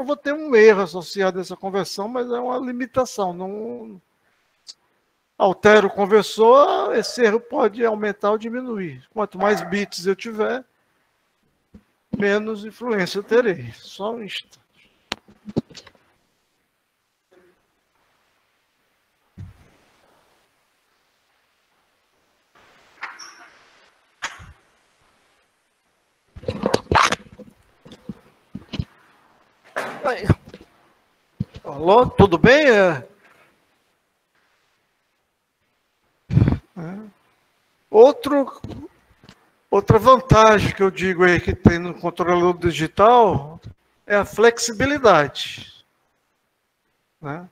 eu vou ter um erro associado a essa conversão, mas é uma limitação. Não altero o conversor, esse erro pode aumentar ou diminuir. Quanto mais bits eu tiver, menos influência eu terei. Só um instante. Aí. Alô, tudo bem? Outra vantagem que eu digo aí que tem no controlador digital é a flexibilidade. Né?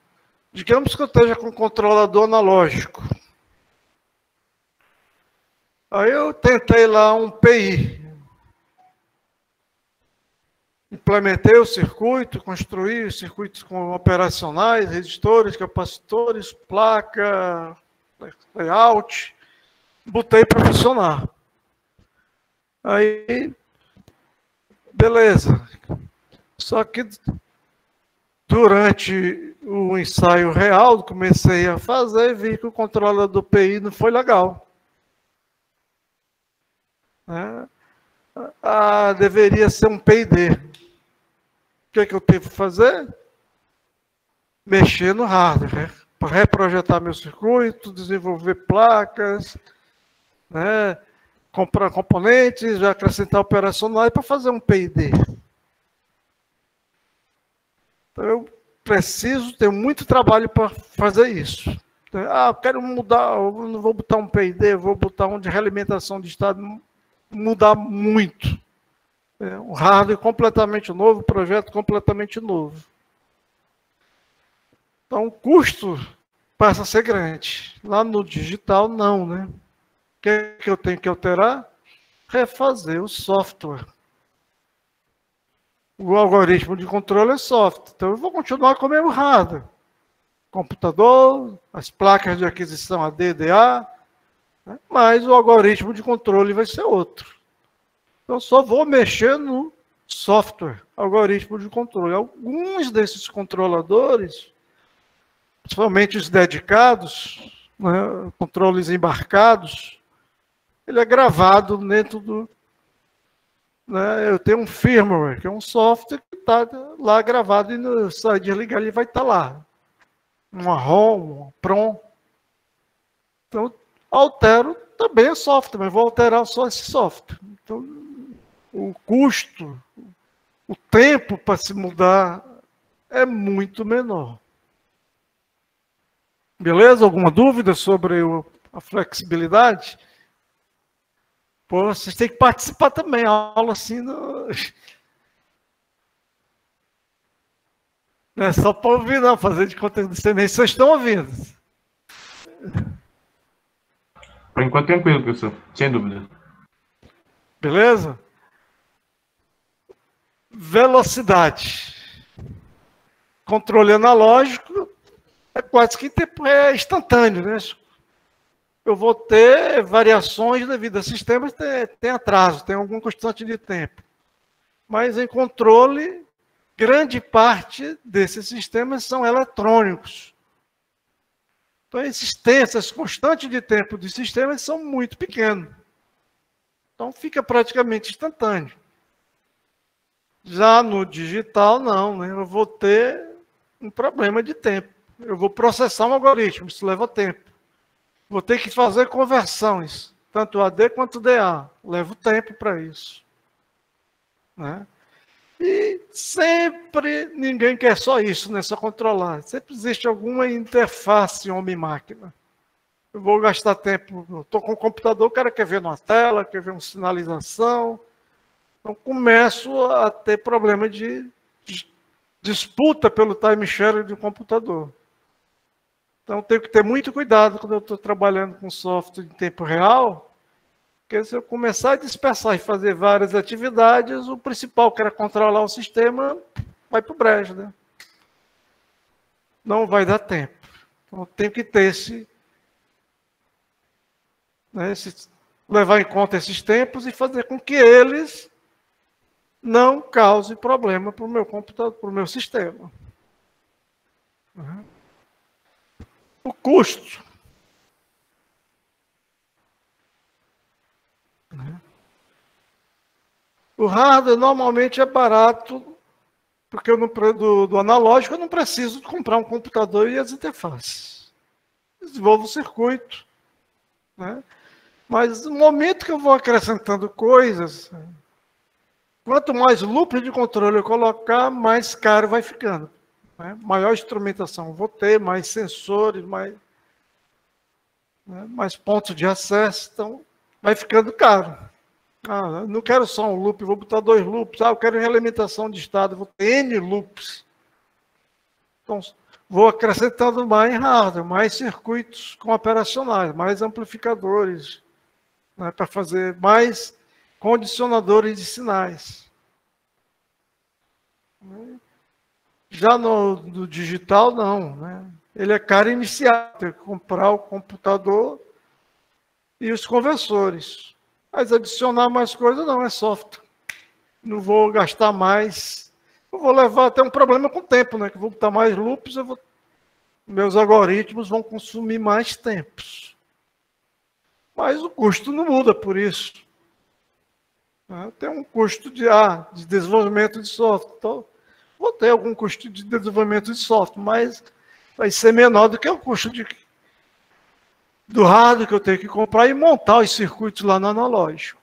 Digamos que eu esteja com um controlador analógico. Aí eu tentei lá um PI. Implementei o circuito, construí circuitos operacionais, resistores, capacitores, placa, layout, botei para funcionar. Aí, beleza. Só que durante o ensaio real, comecei a fazer e vi que o controlador do PI não foi legal. Deveria ser um PID. O que eu tive que fazer? Mexer no hardware, para reprojetar meu circuito, desenvolver placas, né? Comprar componentes, acrescentar operacionais para fazer um PID. Então, eu preciso ter muito trabalho para fazer isso. Eu quero mudar, eu não vou botar um PID, eu vou botar um de realimentação de estado, mudar muito. Um hardware completamente novo, projeto completamente novo. Então, o custo passa a ser grande. Lá no digital, não, né? O que eu tenho que alterar? Refazer o software. O algoritmo de controle é software. Então, eu vou continuar com o mesmo hardware. Computador, as placas de aquisição AD, DA, né? Mas o algoritmo de controle vai ser outro. Então, só vou mexer no software, algoritmo de controle. Alguns desses controladores, principalmente os dedicados, né, controles embarcados, ele é gravado dentro do... Né, eu tenho um firmware, que é um software que está lá gravado e no site de ligar ele vai estar lá. Uma ROM, um PROM. Então, altero também o software, mas vou alterar só esse software. Então, o custo, o tempo para se mudar é muito menor. Beleza? Alguma dúvida sobre a flexibilidade? Pô, vocês têm que participar também, a aula assim. Não é só para ouvir, não, fazer de conta que vocês estão ouvindo. Por enquanto, tranquilo, professor. Sem dúvida. Beleza? Velocidade. Controle analógico é quase que instantâneo, né? Eu vou ter variações devido a sistemas, tem atraso, tem algum constante de tempo. Mas em controle, grande parte desses sistemas são eletrônicos. Então, essas constantes de tempo dos sistemas são muito pequenos. Então, fica praticamente instantâneo. Já no digital, não, né? Eu vou ter um problema de tempo. Eu vou processar um algoritmo, isso leva tempo. Vou ter que fazer conversões, tanto AD quanto DA. Levo tempo para isso. Né? E sempre ninguém quer só isso, né? Só controlar. Sempre existe alguma interface homem-máquina. Eu vou gastar tempo, estou com o computador, o cara quer ver numa tela, quer ver uma sinalização. Então, começo a ter problema de disputa pelo timeshare do computador. Então, tenho que ter muito cuidado quando eu estou trabalhando com software em tempo real, porque se eu começar a dispersar e fazer várias atividades, o principal, que era controlar o sistema, vai para o brejo, né? Não vai dar tempo. Então, eu tenho que ter levar em conta esses tempos e fazer com que eles não cause problema para o meu computador, para o meu sistema. O custo. O hardware normalmente é barato, porque do analógico eu não preciso comprar um computador e as interfaces. Desenvolvo o circuito. Né? Mas no momento que eu vou acrescentando coisas, quanto mais loop de controle eu colocar, mais caro vai ficando. Né? Maior instrumentação eu vou ter, mais sensores, mais pontos de acesso, então vai ficando caro. Ah, não quero só um loop, vou botar 2 loops. Ah, eu quero realimentação de estado, vou ter N loops. Então, vou acrescentando mais hardware, mais circuitos com operacionais, mais amplificadores, né, para fazer mais condicionadores de sinais. Já no digital, não. Né? Ele é caro inicial, tem que comprar o computador e os conversores. Mas adicionar mais coisa não, é software. Não vou gastar mais. Eu vou levar até um problema com o tempo, né? Que eu vou botar mais loops, meus algoritmos vão consumir mais tempos. Mas o custo não muda por isso. Tem um custo de desenvolvimento de software. Então, vou ter algum custo de desenvolvimento de software, mas vai ser menor do que o custo do hardware que eu tenho que comprar e montar os circuitos lá no analógico.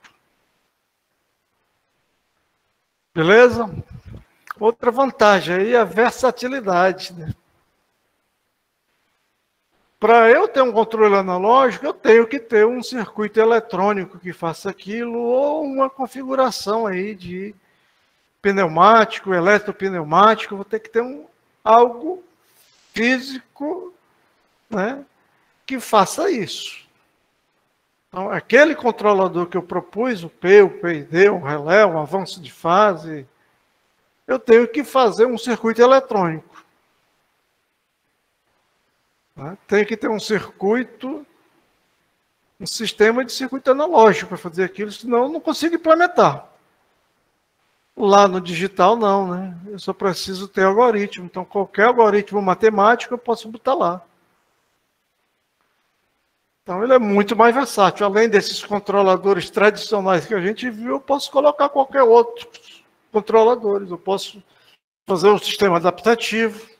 Beleza? Outra vantagem aí é a versatilidade. Né? Para eu ter um controle analógico, eu tenho que ter um circuito eletrônico que faça aquilo, ou uma configuração aí de pneumático, eletropneumático, vou ter que ter algo físico, né, que faça isso. Então, aquele controlador que eu propus, o P, o PID, o relé, o avanço de fase, eu tenho que fazer um circuito eletrônico. Tem que ter um circuito, um sistema de circuito analógico para fazer aquilo, senão eu não consigo implementar. Lá no digital, não, né? Eu só preciso ter algoritmo. Então, qualquer algoritmo matemático eu posso botar lá. Então, ele é muito mais versátil. Além desses controladores tradicionais que a gente viu, eu posso colocar qualquer outro controladores. Eu posso fazer um sistema adaptativo,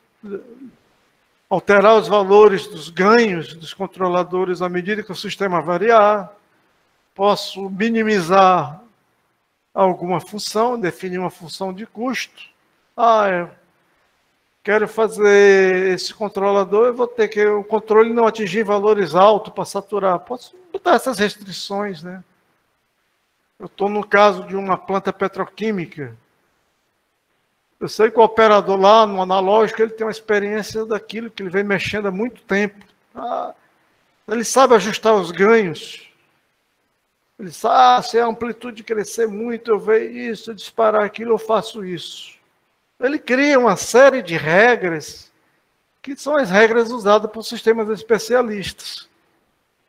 alterar os valores dos ganhos dos controladores à medida que o sistema variar. Posso minimizar alguma função, definir uma função de custo. Eu quero fazer esse controlador, eu vou ter que o controle não atingir valores altos para saturar. Posso botar essas restrições, né? Eu estou no caso de uma planta petroquímica. Eu sei que o operador lá no analógico, ele tem uma experiência daquilo que ele vem mexendo há muito tempo. Ele sabe ajustar os ganhos. Ele sabe, se a amplitude crescer muito, eu vejo isso, disparar aquilo, eu faço isso. Ele cria uma série de regras, que são as regras usadas por sistemas especialistas.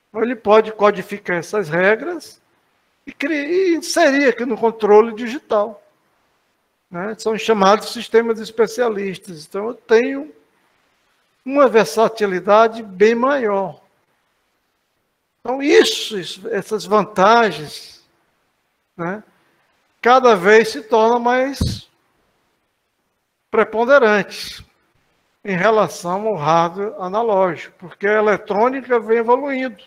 Então, ele pode codificar essas regras e inserir aqui no controle digital. Né? São chamados sistemas especialistas. Então, eu tenho uma versatilidade bem maior. Então, essas vantagens, né, cada vez se tornam mais preponderantes em relação ao hardware analógico, porque a eletrônica vem evoluindo.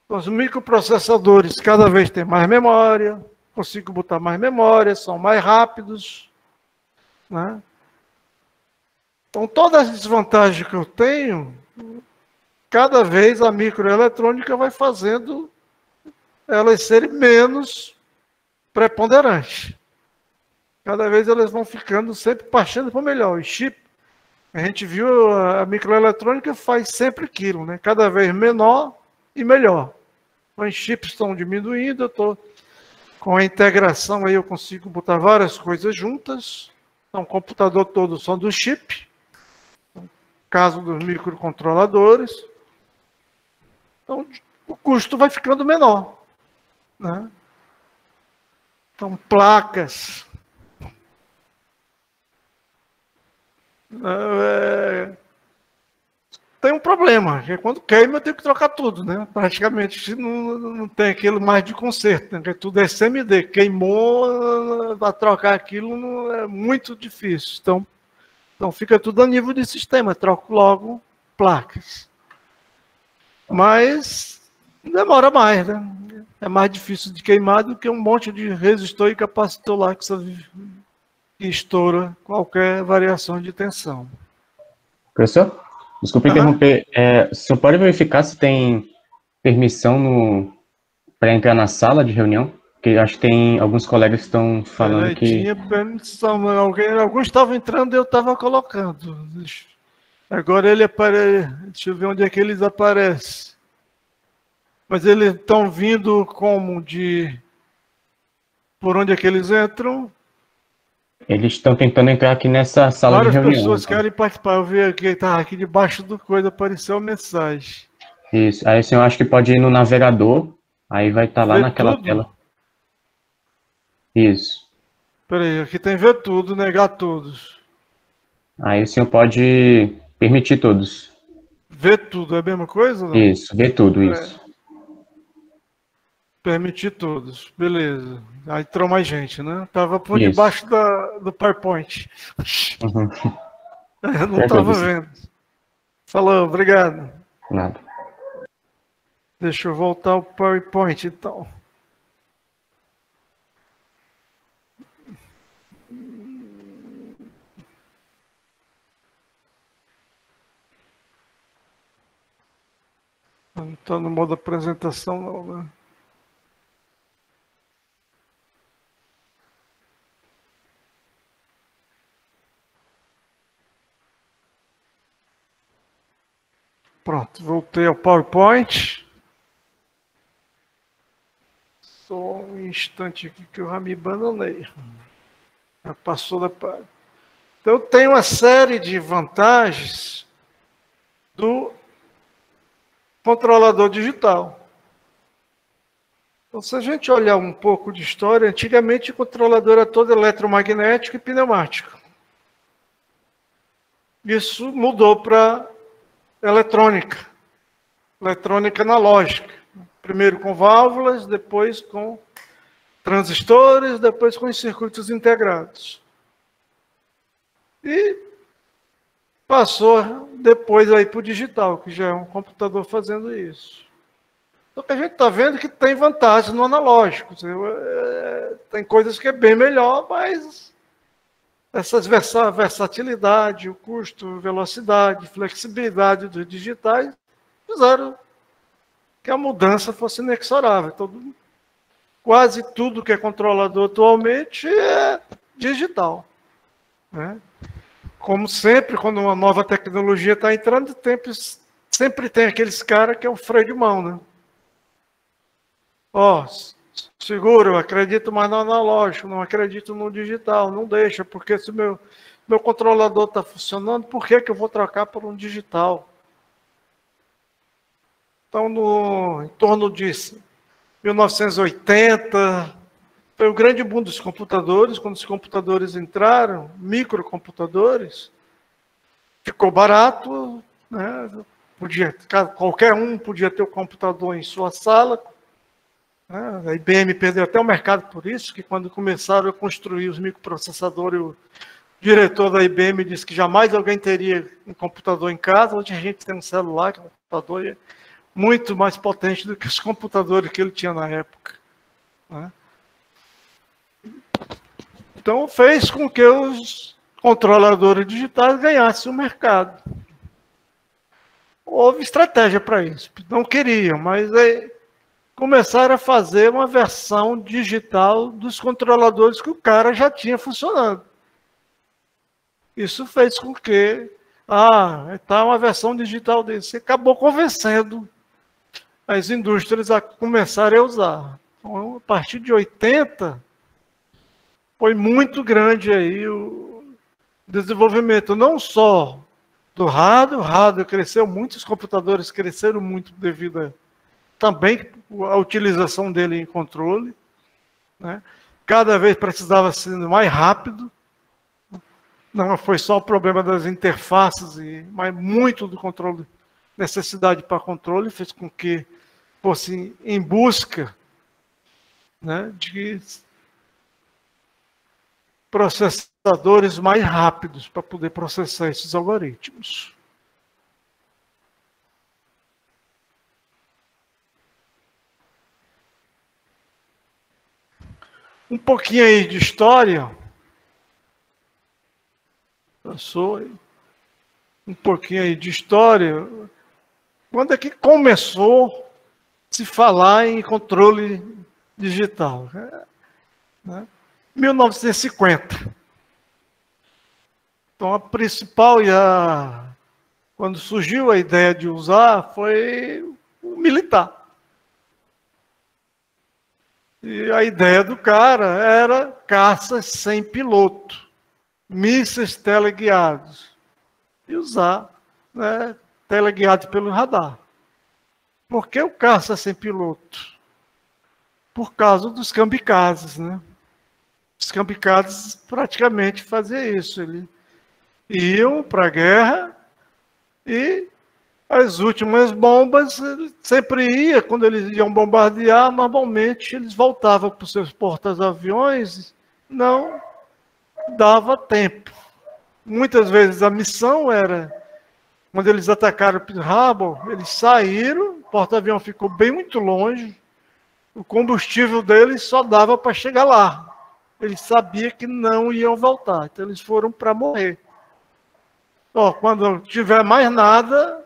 Então, os microprocessadores cada vez têm mais memória, consigo botar mais memória, são mais rápidos. Né? Então, todas as desvantagens que eu tenho, cada vez a microeletrônica vai fazendo elas serem menos preponderantes. Cada vez elas vão ficando sempre partindo para o melhor. O chip, a gente viu, a microeletrônica faz sempre aquilo, né? Cada vez menor e melhor. Então, os chips estão diminuindo, eu estou com a integração aí, eu consigo botar várias coisas juntas. Então, o computador todo só do chip. No caso dos microcontroladores. Então, o custo vai ficando menor. Né? Então, placas, Tem um problema, que quando queima eu tenho que trocar tudo, né? Praticamente não tem aquilo mais de conserto, né? Porque tudo é CMD. Queimou, para trocar aquilo é muito difícil. Então fica tudo a nível de sistema, troco logo placas. Mas demora mais, né? É mais difícil de queimar do que um monte de resistor e capacitor lá que estoura qualquer variação de tensão. Professor, desculpe interromper. O senhor pode verificar se tem permissão para entrar na sala de reunião? Porque acho que tem alguns colegas que estão falando que... Tinha permissão, alguns estavam entrando e eu estava colocando. Agora ele aparece, deixa eu ver onde é que eles aparecem. Mas eles estão vindo como por onde é que eles entram? Eles estão tentando entrar aqui nessa sala de reunião. Várias pessoas querem participar. Eu vi aqui, tá aqui debaixo do coisa, apareceu a mensagem. Isso. Aí o senhor acha que pode ir no navegador, aí vai estar lá naquela tudo? tela. Isso. Peraí, aqui tem ver tudo, negar todos. Aí o senhor pode permitir todos. Ver tudo é a mesma coisa? Não? Isso, ver tudo, isso. Permitir todos, beleza. Aí entrou mais gente, né? Tava por debaixo do PowerPoint. Uhum. Eu não estava vendo. Falou, obrigado. Nada. Deixa eu voltar ao PowerPoint, então. Não estou no modo apresentação, não, né? Pronto, voltei ao PowerPoint. Só um instante aqui que eu já me abandonei. Já passou da página. Então, tem uma série de vantagens do controlador digital. Então, se a gente olhar um pouco de história, antigamente o controlador era todo eletromagnético e pneumático. Isso mudou para eletrônica analógica. Primeiro com válvulas, depois com transistores, depois com os circuitos integrados. E passou depois aí para o digital, que já é um computador fazendo isso. Então, a gente está vendo que tem vantagens no analógico. Tem coisas que é bem melhor, mas essas versatilidade, o custo, velocidade, flexibilidade dos digitais fizeram que a mudança fosse inexorável. Então, quase tudo que é controlador atualmente é digital, né? Como sempre, quando uma nova tecnologia está entrando, sempre tem aqueles caras que é o freio de mão, né? Seguro, eu acredito mais no analógico, não acredito no digital, não deixa, porque se meu controlador está funcionando, por que eu vou trocar por um digital? Então, em torno de 1980, foi o grande boom dos computadores. Quando os computadores entraram, microcomputadores, ficou barato, né? Qualquer um podia ter o computador em sua sala. A IBM perdeu até o mercado por isso, que quando começaram a construir os microprocessadores, o diretor da IBM disse que jamais alguém teria um computador em casa. Hoje a gente tem um celular, que é um computador muito mais potente do que os computadores que ele tinha na época, né? Então fez com que os controladores digitais ganhassem o mercado. Houve estratégia para isso. Não queriam, mas aí começaram a fazer uma versão digital dos controladores que o cara já tinha funcionando. Isso fez com que está uma versão digital desse. Acabou convencendo as indústrias a começarem a usar. Então, a partir de 80, foi muito grande aí o desenvolvimento, não só do rádio. O rádio cresceu muito, os computadores cresceram muito devido também à utilização dele em controle, né? Cada vez precisava ser mais rápido. não foi só o problema das interfaces, mas muito do controle, necessidade para controle, fez com que fosse em busca, né, de processadores mais rápidos para poder processar esses algoritmos. Um pouquinho aí de história. Passou um pouquinho aí de história. Quando é que começou a se falar em controle digital? 1950. Então, a principal quando surgiu a ideia de usar foi o militar. E a ideia do cara era caças sem piloto, mísseis teleguiados, e usar, né, teleguiados pelo radar. Por que o caça sem piloto? Por causa dos kamikazes, né? Os kamikazes praticamente faziam isso. Eles iam para a guerra e as últimas bombas, sempre ia, quando eles iam bombardear, normalmente eles voltavam para os seus porta-aviões, não dava tempo. Muitas vezes a missão era, quando eles atacaram Pearl Harbor, eles saíram, o porta-avião ficou bem muito longe, o combustível deles só dava para chegar lá. Eles sabiam que não iam voltar, então eles foram para morrer. Quando tiver mais nada,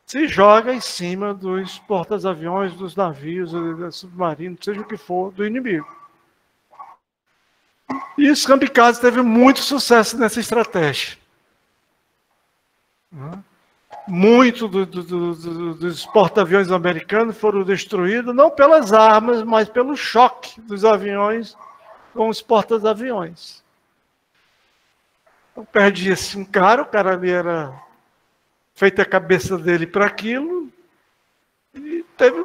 se joga em cima dos porta-aviões, dos navios, dos submarinos, seja o que for, do inimigo. E os kamikazes teve muito sucesso nessa estratégia. Muito dos porta-aviões americanos foram destruídos, não pelas armas, mas pelo choque dos aviões com os porta-aviões. Então, perdia-se um cara, o cara ali era feita a cabeça dele para aquilo, e teve.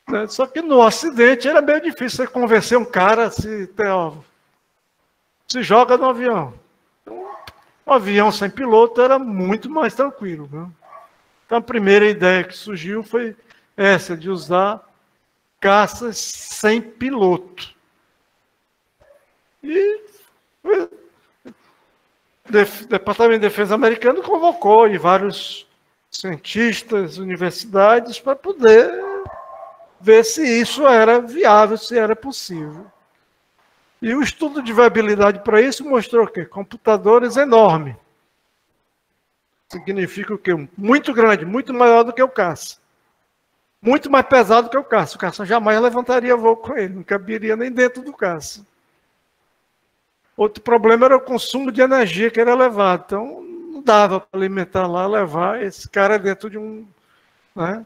Né? Só que no Ocidente era meio difícil você convencer um cara a se joga no avião. Então, um avião sem piloto era muito mais tranquilo. Né? Então a primeira ideia que surgiu foi essa, de usar caças sem piloto. E o Departamento de Defesa americano convocou e vários cientistas, universidades, para poder ver se isso era viável, se era possível. E o estudo de viabilidade para isso mostrou o quê? Computadores enormes. Significa o quê? Muito grande, muito maior do que o caça. Muito mais pesado que o caça. O caça jamais levantaria voo com ele, não caberia nem dentro do caça. Outro problema era o consumo de energia que era elevado. Então, não dava para alimentar lá, levar esse cara dentro de um... Né?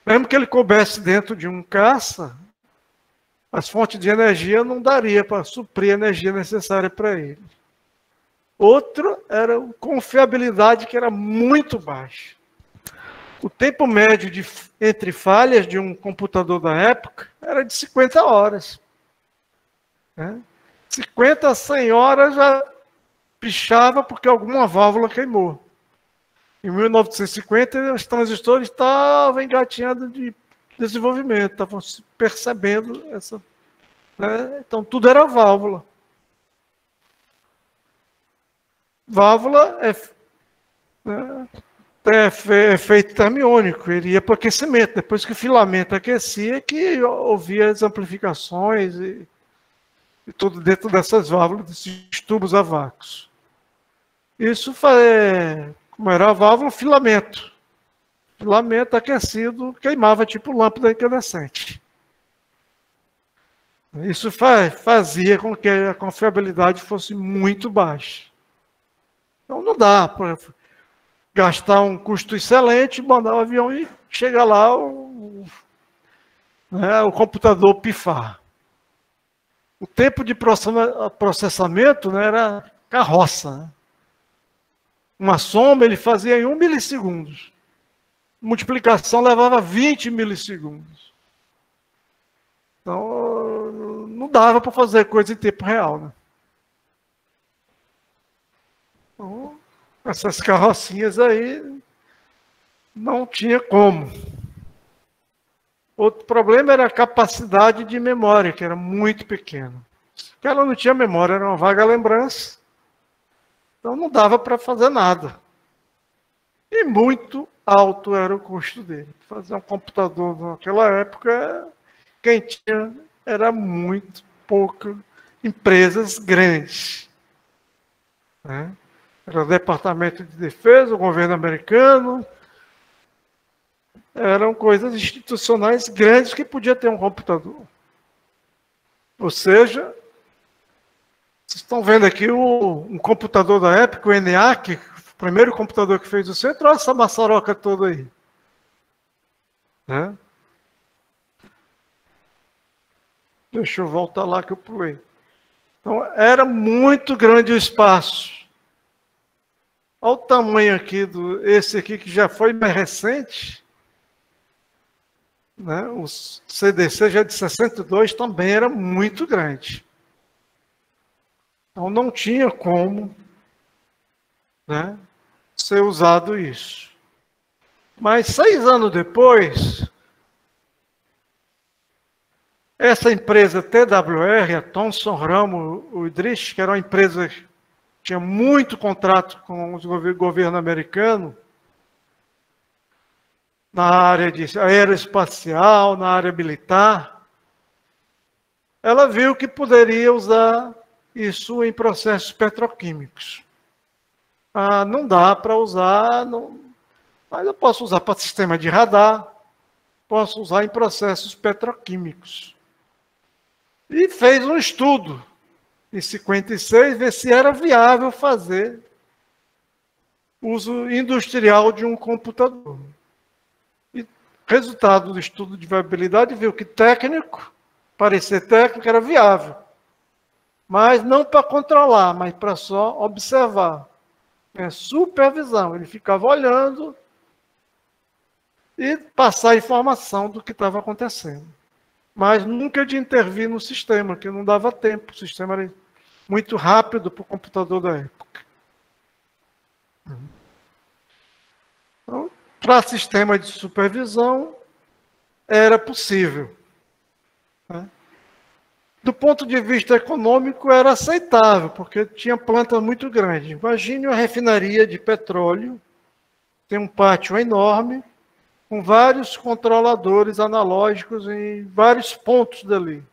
Mesmo que ele coubesse dentro de um caça, as fontes de energia não daria para suprir a energia necessária para ele. Outro era a confiabilidade, que era muito baixa. O tempo médio entre falhas de um computador da época era de 50 horas. Né? 50 a 100 horas já pichava porque alguma válvula queimou. Em 1950, os transistores estavam engatinhando de desenvolvimento, estavam percebendo essa... Né? Então, tudo era válvula. Válvula é efeito termiônico, ele ia para o aquecimento. Depois que o filamento aquecia, que ouvia as amplificações e tudo dentro dessas válvulas, desses tubos a vácuos. Isso como era a válvula, filamento. Filamento aquecido queimava tipo lâmpada incandescente. Isso fazia com que a confiabilidade fosse muito baixa. Então não dá para gastar um custo excelente, mandar o avião e chegar lá o computador pifar. O tempo de processamento, né, era carroça. Né? Uma soma ele fazia em 1 milissegundo. Multiplicação levava 20 milissegundos. Então, não dava para fazer coisa em tempo real. Né? Então, essas carrocinhas aí não tinha como. Outro problema era a capacidade de memória, que era muito pequena. Porque ela não tinha memória, era uma vaga lembrança. Então não dava para fazer nada. E muito alto era o custo dele. Fazer um computador naquela época, quem tinha era muito pouco empresas grandes. Né? Era o Departamento de Defesa, o governo americano. Eram coisas institucionais grandes que podia ter um computador. Ou seja, vocês estão vendo aqui um computador da época, o ENIAC, o primeiro computador que fez o centro, olha essa maçaroca toda aí. Né? Deixa eu voltar lá que eu pulei. Então, era muito grande o espaço. Olha o tamanho aqui, esse aqui que já foi mais recente. Né? O CDC já de 62 também era muito grande. Então não tinha como, né, ser usado isso. Mas 6 anos depois, essa empresa TWR, a Thomson Ramo Udrich, que era uma empresa que tinha muito contrato com o governo americano, na área de aeroespacial, na área militar, ela viu que poderia usar isso em processos petroquímicos. Ah, não dá para usar, mas eu posso usar para sistema de radar, posso usar em processos petroquímicos. E fez um estudo, em 56, ver se era viável fazer uso industrial de um computador. Resultado do estudo de viabilidade, viu que parecer técnico, era viável. Mas não para controlar, mas para só observar. É supervisão. Ele ficava olhando e passar informação do que estava acontecendo. Mas nunca de intervir no sistema, que não dava tempo. O sistema era muito rápido para o computador da época. Então, para sistema de supervisão, era possível. Né? Do ponto de vista econômico, era aceitável, porque tinha plantas muito grandes. Imagine uma refinaria de petróleo, tem um pátio enorme, com vários controladores analógicos em vários pontos dali.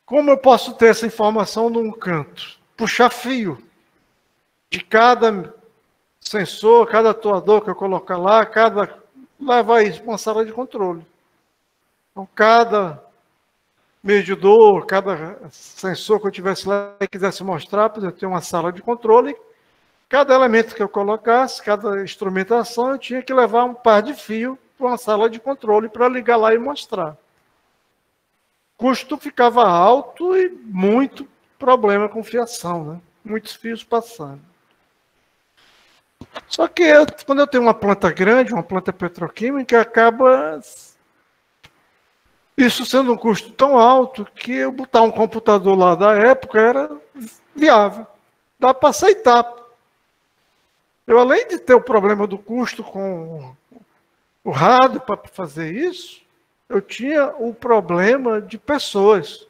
Como eu posso ter essa informação num canto? Puxar fio de cada sensor, cada atuador que eu colocar lá, levar isso para uma sala de controle. Então, cada medidor, cada sensor que eu tivesse lá e quisesse mostrar, por exemplo, ter uma sala de controle, cada elemento que eu colocasse, cada instrumentação, eu tinha que levar um par de fio para uma sala de controle para ligar lá e mostrar. O custo ficava alto e muito problema com fiação, né? Muitos fios passando. Só que quando eu tenho uma planta grande, uma planta petroquímica, acaba isso sendo um custo tão alto que eu botar um computador lá da época era viável. Dá para aceitar. Eu, além de ter o problema do custo com o rádio para fazer isso, eu tinha o problema de pessoas.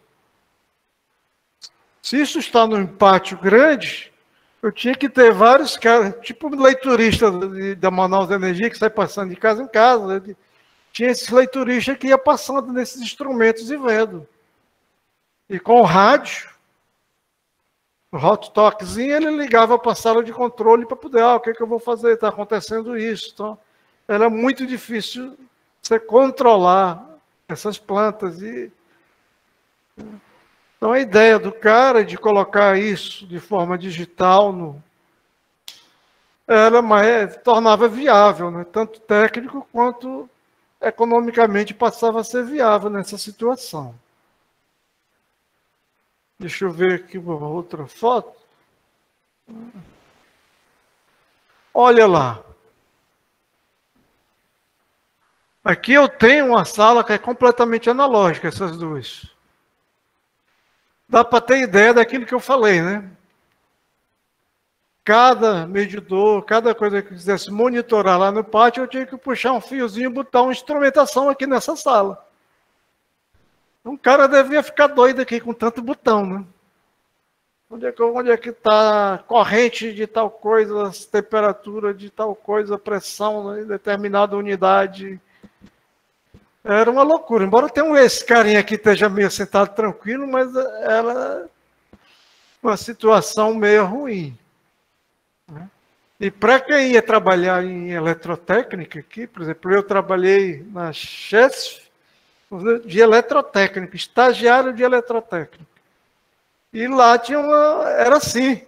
Se isso está num pátio grande, eu tinha que ter vários caras, tipo leiturista da Manaus Energia, que sai passando de casa em casa. Né? Tinha esse leiturista que ia passando nesses instrumentos e vendo. E com o rádio, o hot talkzinho, ele ligava para a sala de controle para poder, o que eu vou fazer? Está acontecendo isso. Então, era muito difícil você controlar essas plantas. Então, a ideia do cara de colocar isso de forma digital tornava viável, né? Tanto técnico quanto economicamente passava a ser viável nessa situação. Deixa eu ver aqui uma outra foto. Olha lá. Aqui eu tenho uma sala que é completamente analógica, essas duas. Dá para ter ideia daquilo que eu falei, né? cada medidor, cada coisa que eu quisesse monitorar lá no pátio, eu tinha que puxar um fiozinho e botar uma instrumentação aqui nessa sala. Um cara devia ficar doido aqui com tanto botão, né? Onde é que está a corrente de tal coisa, temperatura de tal coisa, pressão, né, em determinada unidade. Era uma loucura. Embora tenha esse carinha aqui esteja meio sentado tranquilo, mas era uma situação meio ruim. Né? E para quem ia trabalhar em eletrotécnica aqui, por exemplo, eu trabalhei na CHESF de eletrotécnica, estagiário de eletrotécnica. E lá tinha era assim.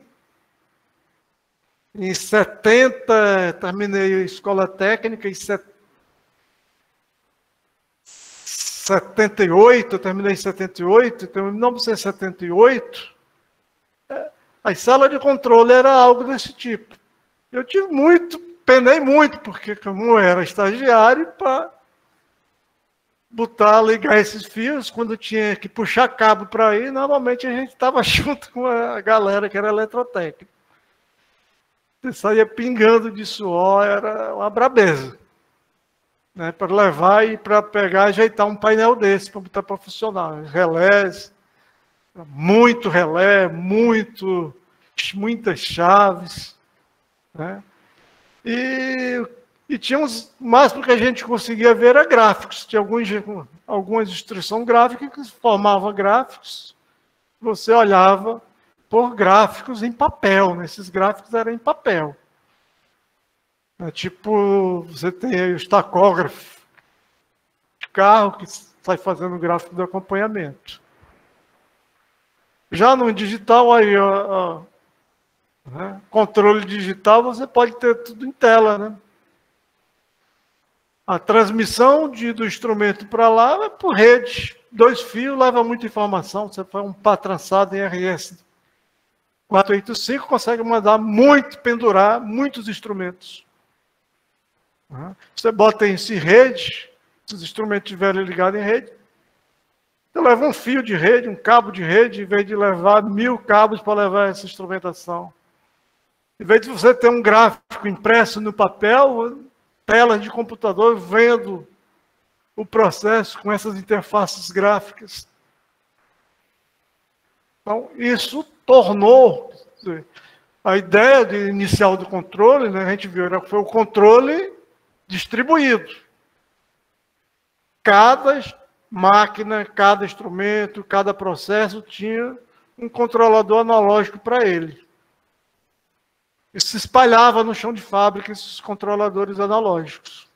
Em 70, terminei a escola técnica, em 78, terminei em 78, então em 1978, a sala de controle era algo desse tipo. Eu penei muito, porque como eu era estagiário, para ligar esses fios, quando tinha que puxar cabo para ir, normalmente a gente estava junto com a galera que era eletrotécnica. Você saía pingando de suor, era uma brabeza. Né, para levar e para pegar e ajeitar um painel desse para botar para funcionar. Relés, muito relé, muitas chaves. Né? E tinha o máximo que a gente conseguia ver era gráficos. Tinha algumas instruções gráficas que formavam gráficos. Você olhava por gráficos em papel. Né? Esses gráficos eram em papel. É tipo, você tem aí os tacógrafos de carro que sai fazendo gráfico de acompanhamento. Já no digital, aí, né? Controle digital, você pode ter tudo em tela. Né? A transmissão do instrumento para lá é por rede. 2 fios leva muita informação. Você faz um pá trançado em RS 485, consegue mandar pendurar muitos instrumentos. Você bota isso em rede, se os instrumentos estiverem ligados em rede, você leva um fio de rede, um cabo de rede, em vez de levar 1000 cabos para levar essa instrumentação. Em vez de você ter um gráfico impresso no papel, tela de computador vendo o processo com essas interfaces gráficas. Então, isso tornou a ideia inicial do controle, né, a gente viu, foi o controle distribuído. Cada máquina, cada instrumento, cada processo tinha um controlador analógico para ele. E se espalhava no chão de fábrica esses controladores analógicos.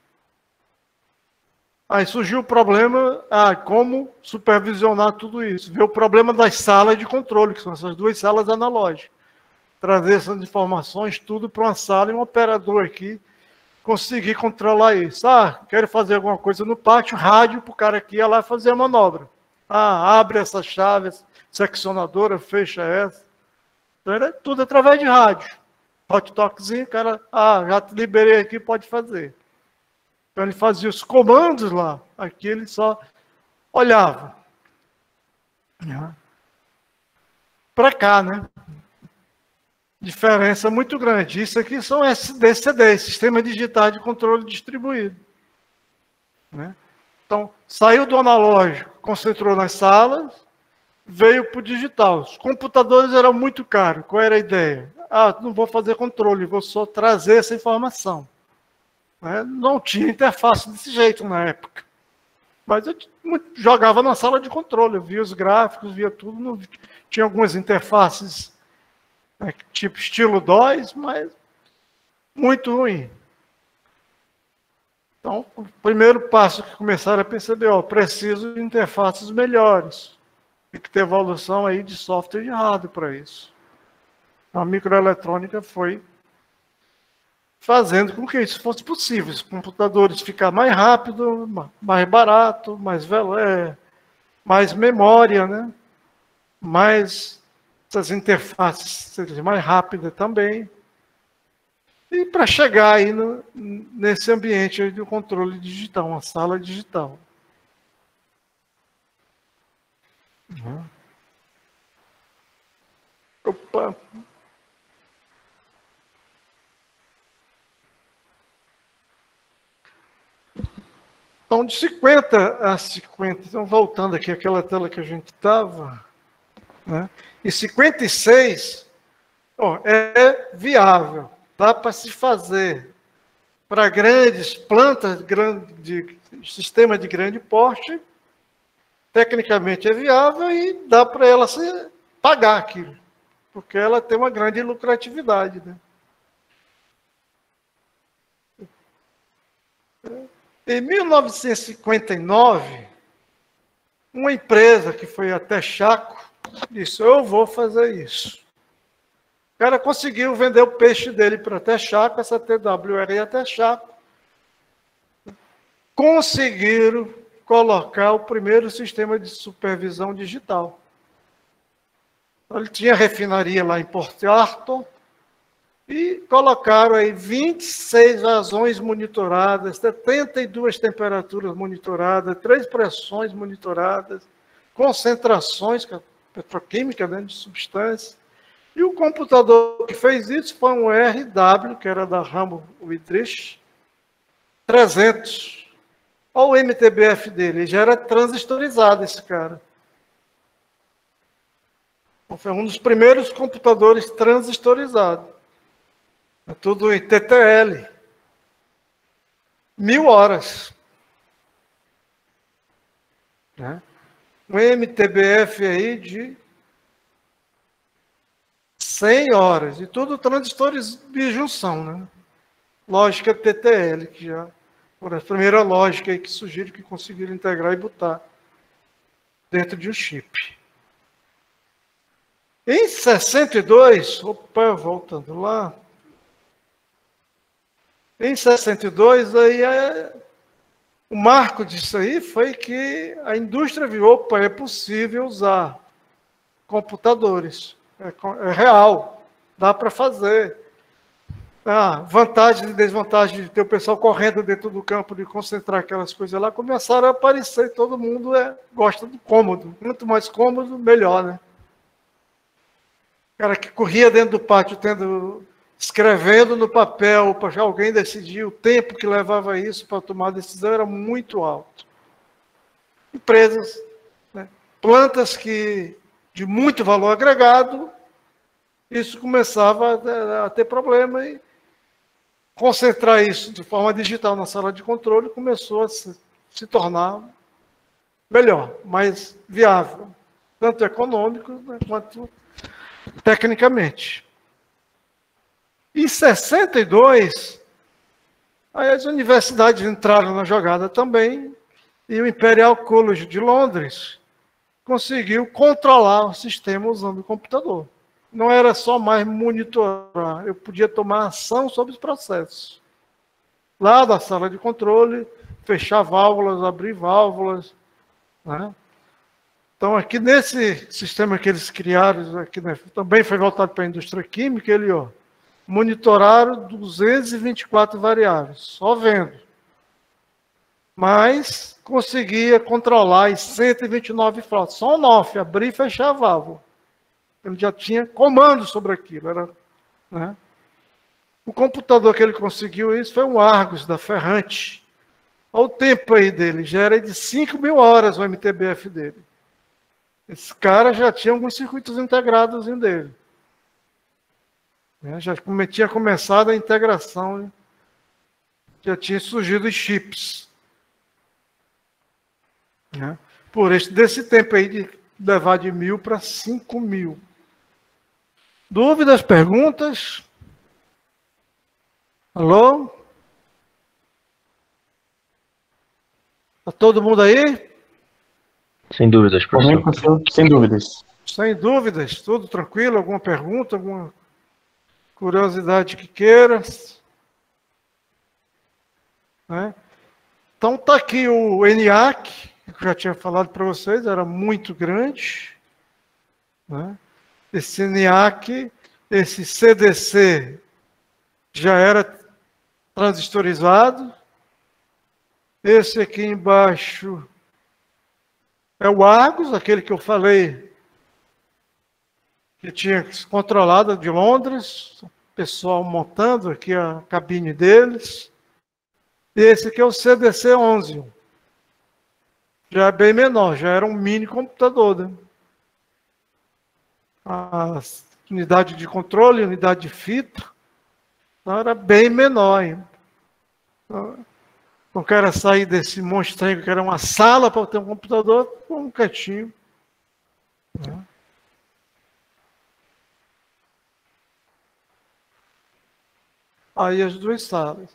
Aí surgiu o problema, como supervisionar tudo isso? Veio o problema das salas de controle, que são essas 2 salas analógicas. Trazer essas informações, tudo para uma sala e um operador aqui conseguir controlar isso. Quero fazer alguma coisa no pátio, rádio para o cara aqui ir lá fazer a manobra. Abre essa chave, seccionadora, fecha essa. Então era tudo através de rádio. Hot talkzinho, o cara, já te liberei aqui, pode fazer. Então ele fazia os comandos lá, aqui ele só olhava. Para cá, né? Diferença muito grande. Isso aqui são SDCD, Sistema Digital de Controle Distribuído. Né? Então, saiu do analógico, concentrou nas salas, veio para o digital. Os computadores eram muito caros. Qual era a ideia? Não vou fazer controle, vou só trazer essa informação. Né? Não tinha interface desse jeito na época. Mas eu jogava na sala de controle, eu via os gráficos, via tudo. Tinha algumas interfaces tipo estilo DOS, mas muito ruim. Então, o primeiro passo que começaram a perceber, preciso de interfaces melhores. Tem que ter evolução aí de software e de hardware para isso. A microeletrônica foi fazendo com que isso fosse possível. Os computadores ficar mais rápido, mais barato, mais memória, né? Mais essas interfaces mais rápidas também. E para chegar aí nesse ambiente aí do controle digital, uma sala digital. Opa! Então, de 50 a 50, então voltando aqui àquela tela que a gente estava, né? E 56 é viável, dá para se fazer para grandes plantas, de sistema de grande porte, tecnicamente é viável e dá para ela pagar aquilo, porque ela tem uma grande lucratividade, né? Em 1959, uma empresa que foi até Chaco disse: eu vou fazer isso. O cara conseguiu vender o peixe dele para até Chaco, essa TWR até Chaco. Conseguiram colocar o primeiro sistema de supervisão digital. Ele tinha refinaria lá em Port Arthur, e colocaram aí 26 vazões monitoradas, 72 temperaturas monitoradas, 3 pressões monitoradas, concentrações petroquímicas, né, de substâncias. E o computador que fez isso foi um RW, que era da Rambo Wittich, 300. Olha o MTBF dele, já era transistorizado esse cara. Foi um dos primeiros computadores transistorizados. É tudo em TTL. 1000 horas. Né? Um MTBF aí de 100 horas. E tudo transistores de junção. Né? Lógica TTL, que já foi a primeira lógica aí que surgiram, que conseguiram integrar e botar dentro de um chip. Em 62, voltando lá, em 62, aí o marco disso aí foi que a indústria viu: opa, é possível usar computadores, é real, dá para fazer. Vantagem e desvantagem de ter o pessoal correndo dentro do campo, de concentrar aquelas coisas lá, começaram a aparecer, e todo mundo gosta do cômodo. Quanto mais cômodo, melhor, né? O cara que corria dentro do pátio, escrevendo no papel, para alguém decidir o tempo que levava isso para tomar a decisão, era muito alto. Empresas, né, plantas de muito valor agregado, isso começava a ter problema, e concentrar isso de forma digital na sala de controle começou a se tornar melhor, mais viável, tanto econômico, né, quanto tecnicamente. Em 62, aí as universidades entraram na jogada também, e o Imperial College de Londres conseguiu controlar o sistema usando o computador. Não era só mais monitorar, eu podia tomar ação sobre os processos. Lá da sala de controle, fechar válvulas, abrir válvulas. Né? Então, aqui nesse sistema que eles criaram, aqui, né, também foi voltado para a indústria química, monitoraram 224 variáveis, só vendo. Mas conseguia controlar as 129 fraudes, só on-off, abrir e fechar a válvula. Ele já tinha comando sobre aquilo. Né? O computador que ele conseguiu isso foi um Argus, da Ferrante. Olha o tempo aí dele, já era de 5.000 horas o MTBF dele. Esse cara já tinha alguns circuitos integrados dele. Já tinha começado a integração, já tinha surgido os chips. Por desse tempo aí de levar de 1.000 para 5.000. Dúvidas, perguntas? Alô? Está todo mundo aí? Sem dúvidas, professor. Sem dúvidas. Sem dúvidas, tudo tranquilo? Alguma pergunta, alguma curiosidade que queira? Né? Então está aqui o ENIAC, que eu já tinha falado para vocês, era muito grande. Né? Esse ENIAC, esse CDC já era transistorizado. Esse aqui embaixo é o Argus, aquele que eu falei, que tinha controlado de Londres, o pessoal montando aqui a cabine deles. E esse aqui é o CDC-11. já é bem menor, já era um mini computador, né? A unidade de controle, unidade de fita, então era bem menor ainda. Então, não quero sair desse monstrengo que era uma sala para ter um computador, um quietinho. Né? Aí as duas salas.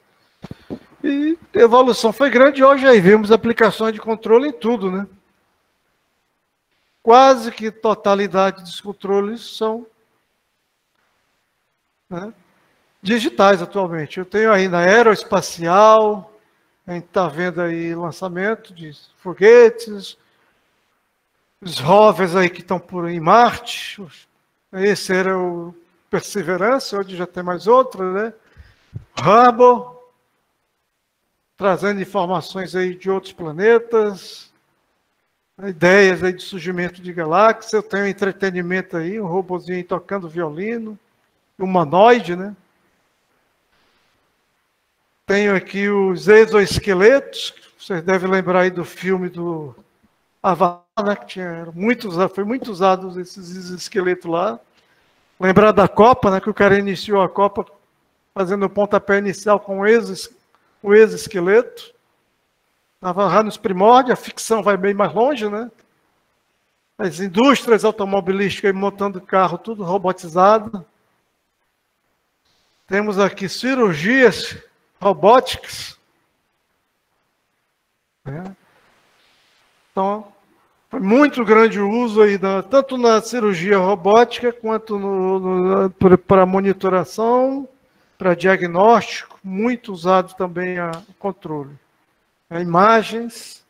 E a evolução foi grande, hoje aí vemos aplicações de controle em tudo, né? Quase que totalidade dos controles são, né, digitais atualmente. Eu tenho aí na aeroespacial, a gente está vendo aí lançamento de foguetes, os rovers aí que estão por em Marte. Esse era o Perseverance, hoje já tem mais outro, né? Hubble, trazendo informações aí de outros planetas, ideias aí de surgimento de galáxias. Eu tenho entretenimento aí, um robozinho tocando violino, humanoide, né? Tenho aqui os exoesqueletos, vocês devem lembrar aí do filme do Avatar, né, que foi muito usado esses exoesqueletos lá. Lembrar da Copa, né, que o cara iniciou a Copa fazendo o pontapé inicial com o exoesqueleto. Estava lá nos primórdios, a ficção vai bem mais longe, né? As indústrias automobilísticas montando carro, tudo robotizado. Temos aqui cirurgias robóticas. Né? Então, foi muito grande o uso aí, tanto na cirurgia robótica, quanto para monitoração, para diagnóstico, muito usado também a controle. Imagens.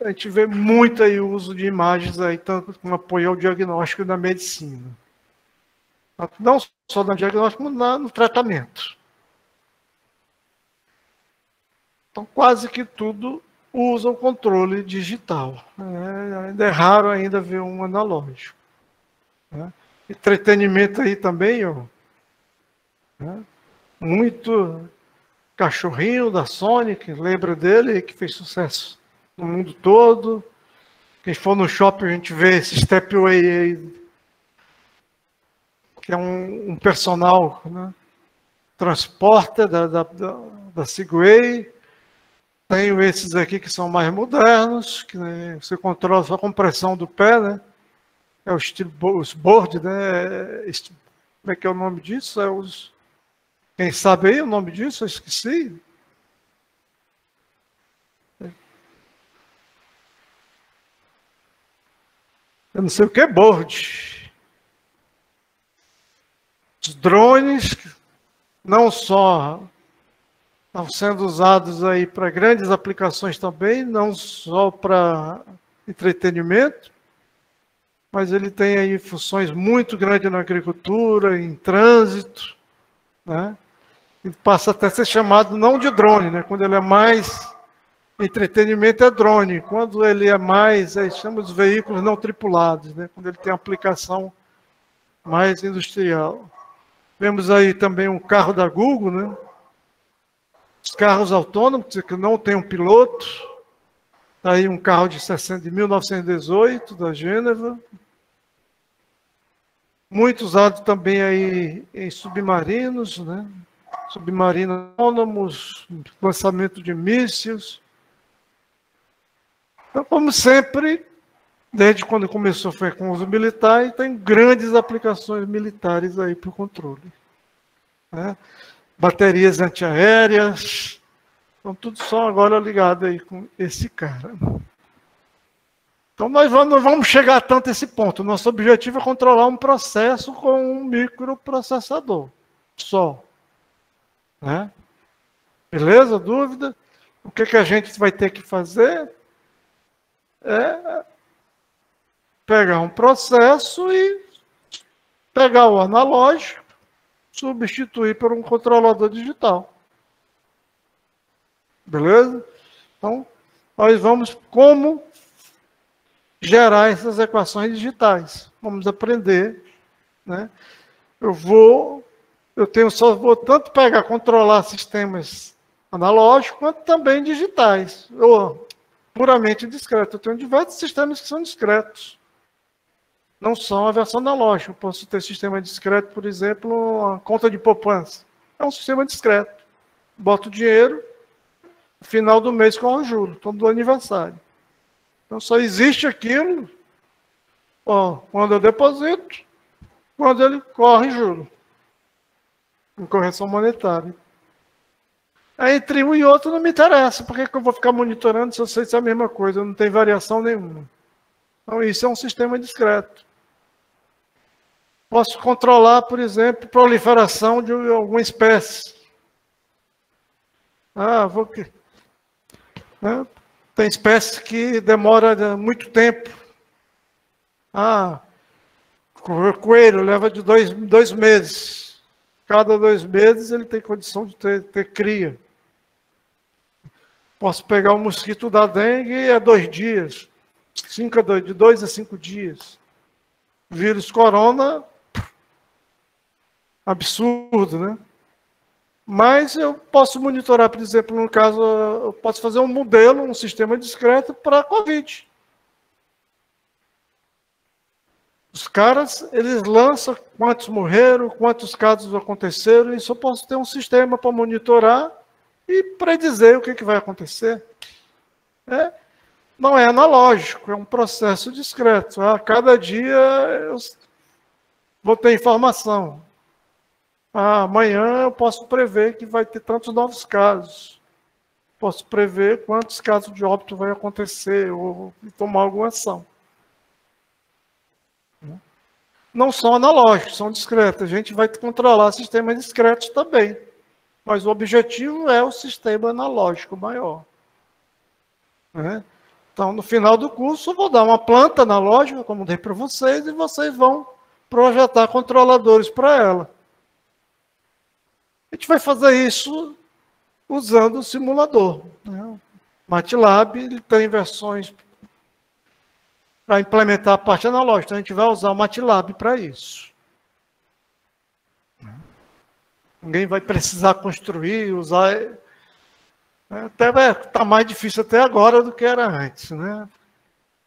A gente vê muito aí o uso de imagens aí, tanto como apoio ao diagnóstico da medicina. Não só no diagnóstico, mas no tratamento. Então, quase que tudo usa o controle digital. Ainda é raro ainda ver um analógico. Né? Entretenimento aí também, ó, né? Muito cachorrinho da Sonic, lembra dele, que fez sucesso no mundo todo. Quem for no shopping, a gente vê esse Stepway aí, que é um personal, né? Transporter da Segway. Tenho esses aqui que são mais modernos, que, né, você controla só a compressão do pé, né? É o estilo os board, né? Como é que é o nome disso? Quem sabe aí o nome disso? Eu esqueci. Eu não sei o que é board. Os drones não só estão sendo usados aí para grandes aplicações também, não só para entretenimento, mas ele tem aí funções muito grandes na agricultura, em trânsito, né? E passa até a ser chamado não de drone, né? Quando ele é mais entretenimento é drone, quando ele é mais, aí chama os veículos não tripulados, né? Quando ele tem aplicação mais industrial. Vemos aí também um carro da Google, né? Os carros autônomos, que não tem um piloto. Está aí um carro de 1918, da Geneva. Muito usado também aí em submarinos, né? Submarinos autônomos, lançamento de mísseis. Então, como sempre, desde quando começou foi com o uso militar, e tem grandes aplicações militares aí para o controle. Né? Baterias antiaéreas, então tudo só agora ligado aí com esse cara. Então nós não vamos chegar tanto a esse ponto. Nosso objetivo é controlar um processo com um microprocessador só. Né? Beleza? Dúvida? O que a gente vai ter que fazer é pegar um processo e pegar o analógico, substituir por um controlador digital. Beleza? Então, nós vamos como gerar essas equações digitais. Vamos aprender, né? Eu vou tanto controlar sistemas analógicos quanto também digitais. Ou puramente discreto. Eu tenho diversos sistemas que são discretos. Não são a versão analógica. Eu posso ter sistema discreto, por exemplo, a conta de poupança. É um sistema discreto. Boto dinheiro, no final do mês corre o juro, todo do aniversário. Então só existe aquilo quando eu deposito, quando ele corre juro. Em correção monetária. Entre um e outro não me interessa. Por que eu vou ficar monitorando se eu sei se é a mesma coisa? Não tem variação nenhuma. Então isso é um sistema discreto. Posso controlar, por exemplo, proliferação de alguma espécie. Tem espécies que demoram muito tempo. O coelho leva de 2 meses. Cada 2 meses ele tem condição de ter cria. Posso pegar o mosquito da dengue e é 2 dias. De 2 a 5 dias. Vírus corona, absurdo, né? Mas eu posso monitorar, por exemplo, no caso, eu posso fazer um modelo, um sistema discreto para a Covid. Os caras, eles lançam quantos morreram, quantos casos aconteceram, e isso eu posso ter um sistema para monitorar e predizer o que vai acontecer. Não é analógico, é um processo discreto. A cada dia eu vou ter informação. Amanhã eu posso prever que vai ter tantos novos casos. Posso prever quantos casos de óbito vai acontecer ou tomar alguma ação. Não são analógicos, são discretos. A gente vai controlar sistemas discretos também. Mas o objetivo é o sistema analógico maior. Então, no final do curso, eu vou dar uma planta analógica, como dei para vocês, e vocês vão projetar controladores para ela. A gente vai fazer isso usando o simulador. O MATLAB ele tem versões para implementar a parte analógica. Então, a gente vai usar o MATLAB para isso. Ninguém vai precisar construir, usar. Até está mais difícil até agora do que era antes, né?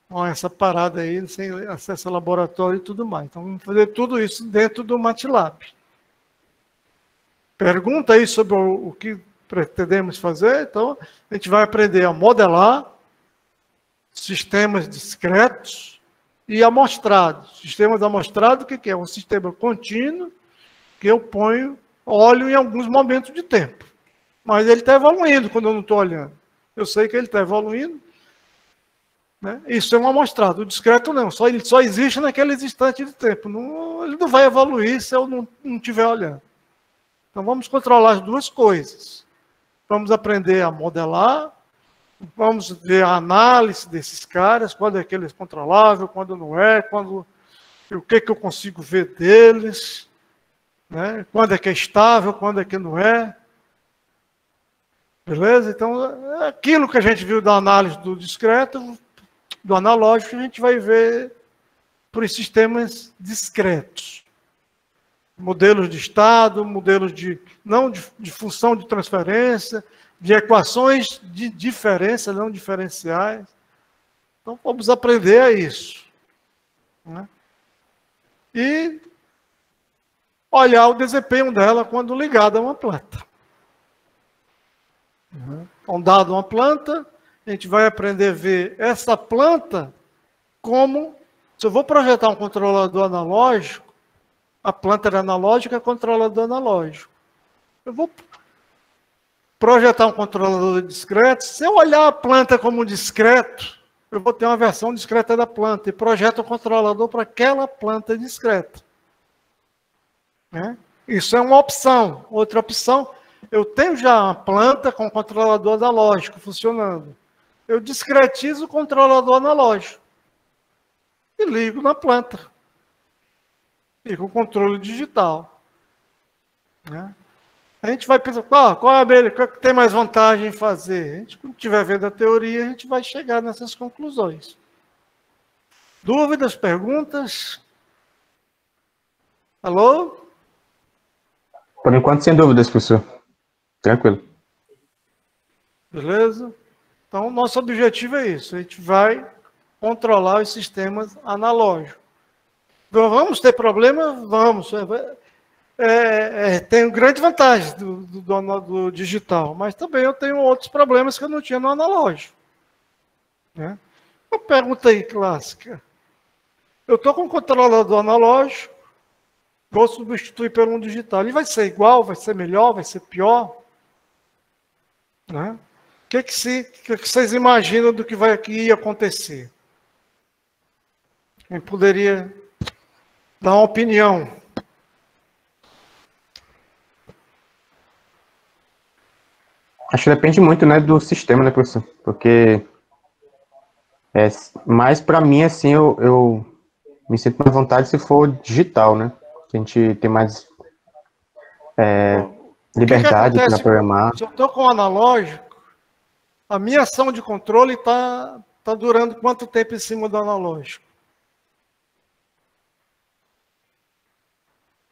Com essa parada aí, sem acesso a laboratório e tudo mais. Então, vamos fazer tudo isso dentro do MATLAB. Pergunta aí sobre o que pretendemos fazer. Então, a gente vai aprender a modelar sistemas discretos e amostrados. Sistemas amostrados, o que é? Um sistema contínuo que eu olho em alguns momentos de tempo. Mas ele está evoluindo quando eu não estou olhando. Eu sei que ele está evoluindo. Né? Isso é um amostrado. O discreto não. Ele só existe naqueles instantes de tempo. Ele não vai evoluir se eu não estiver olhando. Então vamos controlar as duas coisas. Vamos aprender a modelar. Vamos ver a análise desses caras. Quando é que eles controlável, quando não é. O que eu consigo ver deles. Né? Quando é que é estável, quando é que não é. Beleza? Então, aquilo que a gente viu da análise do discreto, do analógico, a gente vai ver por sistemas discretos. Modelos de estado, modelos não de função de transferência, de equações de diferença, não diferenciais. Então, vamos aprender a isso. Né? E olhar o desempenho dela quando ligada a uma planta. Então, dado uma planta, a gente vai aprender a ver essa planta como, se eu vou projetar um controlador analógico, a planta era analógica, controlador analógico. Eu vou projetar um controlador discreto, se eu olhar a planta como discreto, eu vou ter uma versão discreta da planta e projeto um controlador para aquela planta discreta. Isso é uma opção. Outra opção, eu tenho já uma planta com controlador analógico funcionando. Eu discretizo o controlador analógico e ligo na planta. E com controle digital. A gente vai pensar, qual é a que tem mais vantagem em fazer? A gente, quando estiver vendo a teoria, a gente vai chegar nessas conclusões. Dúvidas, perguntas? Alô? Por enquanto, sem dúvidas, professor. Tranquilo. Beleza? Então, nosso objetivo é isso. A gente vai controlar os sistemas analógicos. Vamos ter problemas? Vamos. Tenho grande vantagem do digital, mas também eu tenho outros problemas que eu não tinha no analógico. Né? Uma pergunta aí clássica. Eu estou com um controlador analógico, vou substituir por um digital. Ele vai ser igual, vai ser melhor, vai ser pior? Né? O que vocês imaginam do que ia acontecer? Quem poderia dar uma opinião? Acho que depende muito, né, do sistema, né, professor? Porque, mas para mim, assim, eu me sinto mais à vontade se for digital, né? A gente tem mais liberdade para programar. Se eu estou com o analógico, a minha ação de controle está durando quanto tempo em cima do analógico?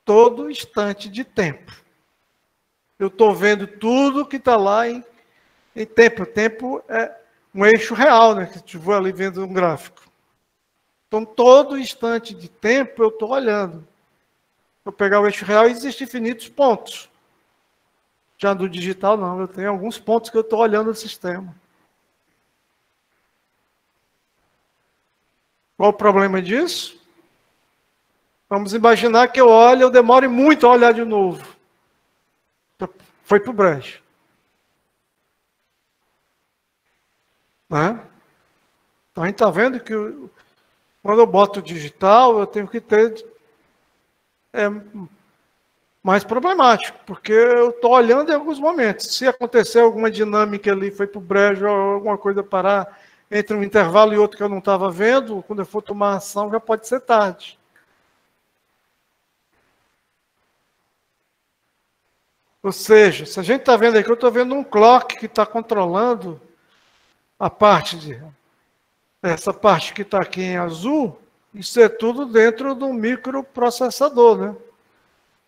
Todo instante de tempo. Eu estou vendo tudo que está lá em tempo. Tempo é um eixo real, né? Que eu vou ali vendo um gráfico. Então, todo instante de tempo eu estou olhando. Eu pegar o eixo real, existem infinitos pontos. Já no digital, não. Eu tenho alguns pontos que eu estou olhando no sistema. Qual o problema disso? Vamos imaginar que eu demore muito a olhar de novo. Foi para o brejo. Né? Então, a gente está vendo que quando eu boto digital, eu tenho que ter... mais problemático, porque eu estou olhando em alguns momentos. Se acontecer alguma dinâmica ali, foi para o brejo, ou alguma coisa parar entre um intervalo e outro que eu não estava vendo, quando eu for tomar ação, já pode ser tarde. Ou seja, se a gente está vendo aqui, eu estou vendo um clock que está controlando a parte essa parte que está aqui em azul, isso é tudo dentro de um microprocessador, né?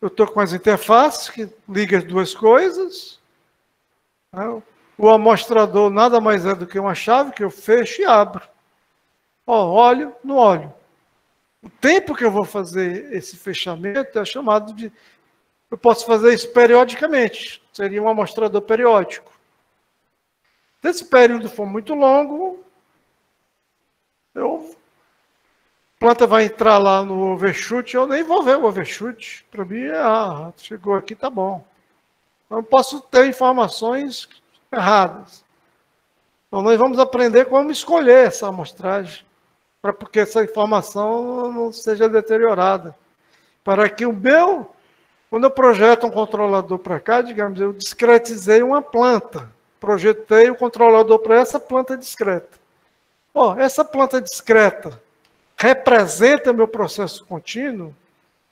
Eu estou com as interfaces que ligam as duas coisas. Né? O amostrador nada mais é do que uma chave que eu fecho e abro. Olho, não olho. O tempo que eu vou fazer esse fechamento é chamado de... Eu posso fazer isso periodicamente. Seria um amostrador periódico. Se esse período for muito longo, a planta vai entrar lá no overshoot, eu nem vou ver o overshoot. Para mim, chegou aqui, tá bom. Então, eu posso ter informações erradas. Então, nós vamos aprender como escolher essa amostragem, para que essa informação não seja deteriorada. Para que quando eu projeto um controlador para cá, digamos, eu discretizei uma planta. Projetei o controlador para essa planta discreta. Essa planta discreta representa meu processo contínuo?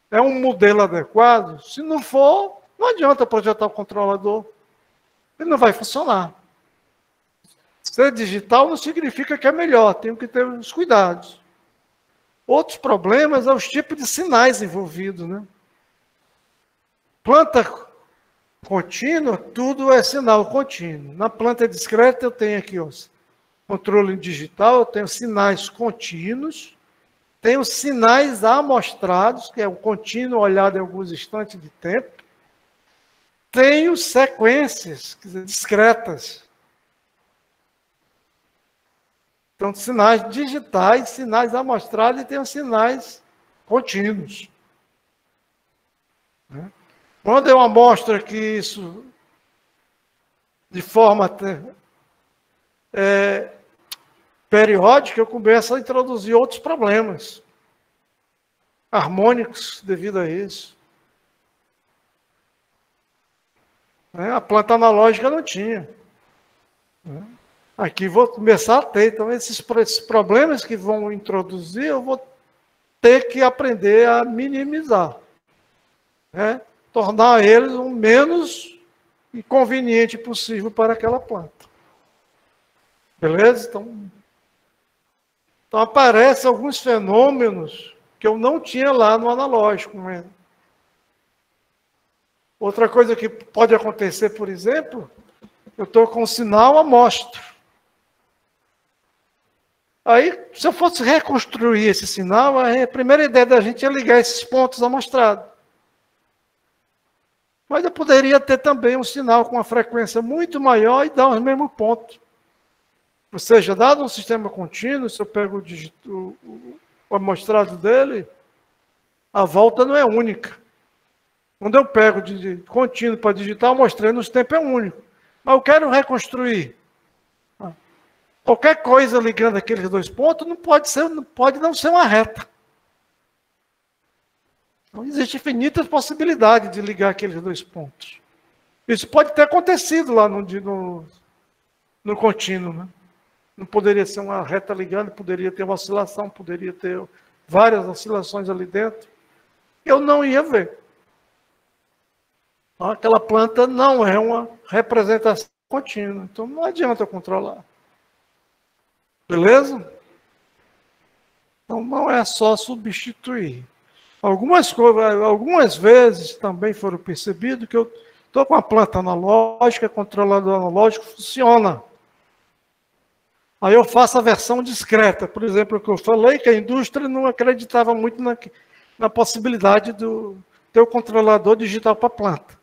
É um modelo adequado? Se não for, não adianta projetar o controlador. Ele não vai funcionar. Ser digital não significa que é melhor, tenho que ter os cuidados. Outros problemas são os tipos de sinais envolvidos, né? Planta contínua, tudo é sinal contínuo. Na planta discreta eu tenho aqui, controle digital, eu tenho sinais contínuos, tenho sinais amostrados, que é o contínuo olhado em alguns instantes de tempo, tenho sequências, quer dizer, discretas. Então, sinais digitais, sinais amostrados e tenho sinais contínuos. Quando eu amostro aqui isso de forma periódica, eu começo a introduzir outros problemas harmônicos devido a isso. A planta analógica não tinha. Aqui vou começar a ter. Então, esses problemas que vão introduzir, eu vou ter que aprender a minimizar. Tornar eles o menos inconveniente possível para aquela planta. Beleza? Então aparecem alguns fenômenos que eu não tinha lá no analógico. Outra coisa que pode acontecer, por exemplo, eu estou com um sinal amostro. Aí, se eu fosse reconstruir esse sinal, a primeira ideia da gente é ligar esses pontos amostrados. Mas eu poderia ter também um sinal com uma frequência muito maior e dar os mesmos pontos. Ou seja, dado um sistema contínuo, se eu pego o amostrado dele, a volta não é única. Quando eu pego de contínuo para digital, mostrando os tempos é único. Mas eu quero reconstruir. Qualquer coisa ligando aqueles dois pontos não pode não ser uma reta. Então, existem infinitas possibilidades de ligar aqueles dois pontos. Isso pode ter acontecido lá no contínuo, né? Não poderia ser uma reta ligando, poderia ter uma oscilação, poderia ter várias oscilações ali dentro. Eu não ia ver. Aquela planta não é uma representação contínua, então não adianta controlar. Beleza? Então não é só substituir. Algumas vezes também foram percebido que eu estou com a planta analógica, controlador analógico funciona. Aí eu faço a versão discreta. Por exemplo, o que eu falei, que a indústria não acreditava muito na possibilidade de ter o controlador digital para a planta.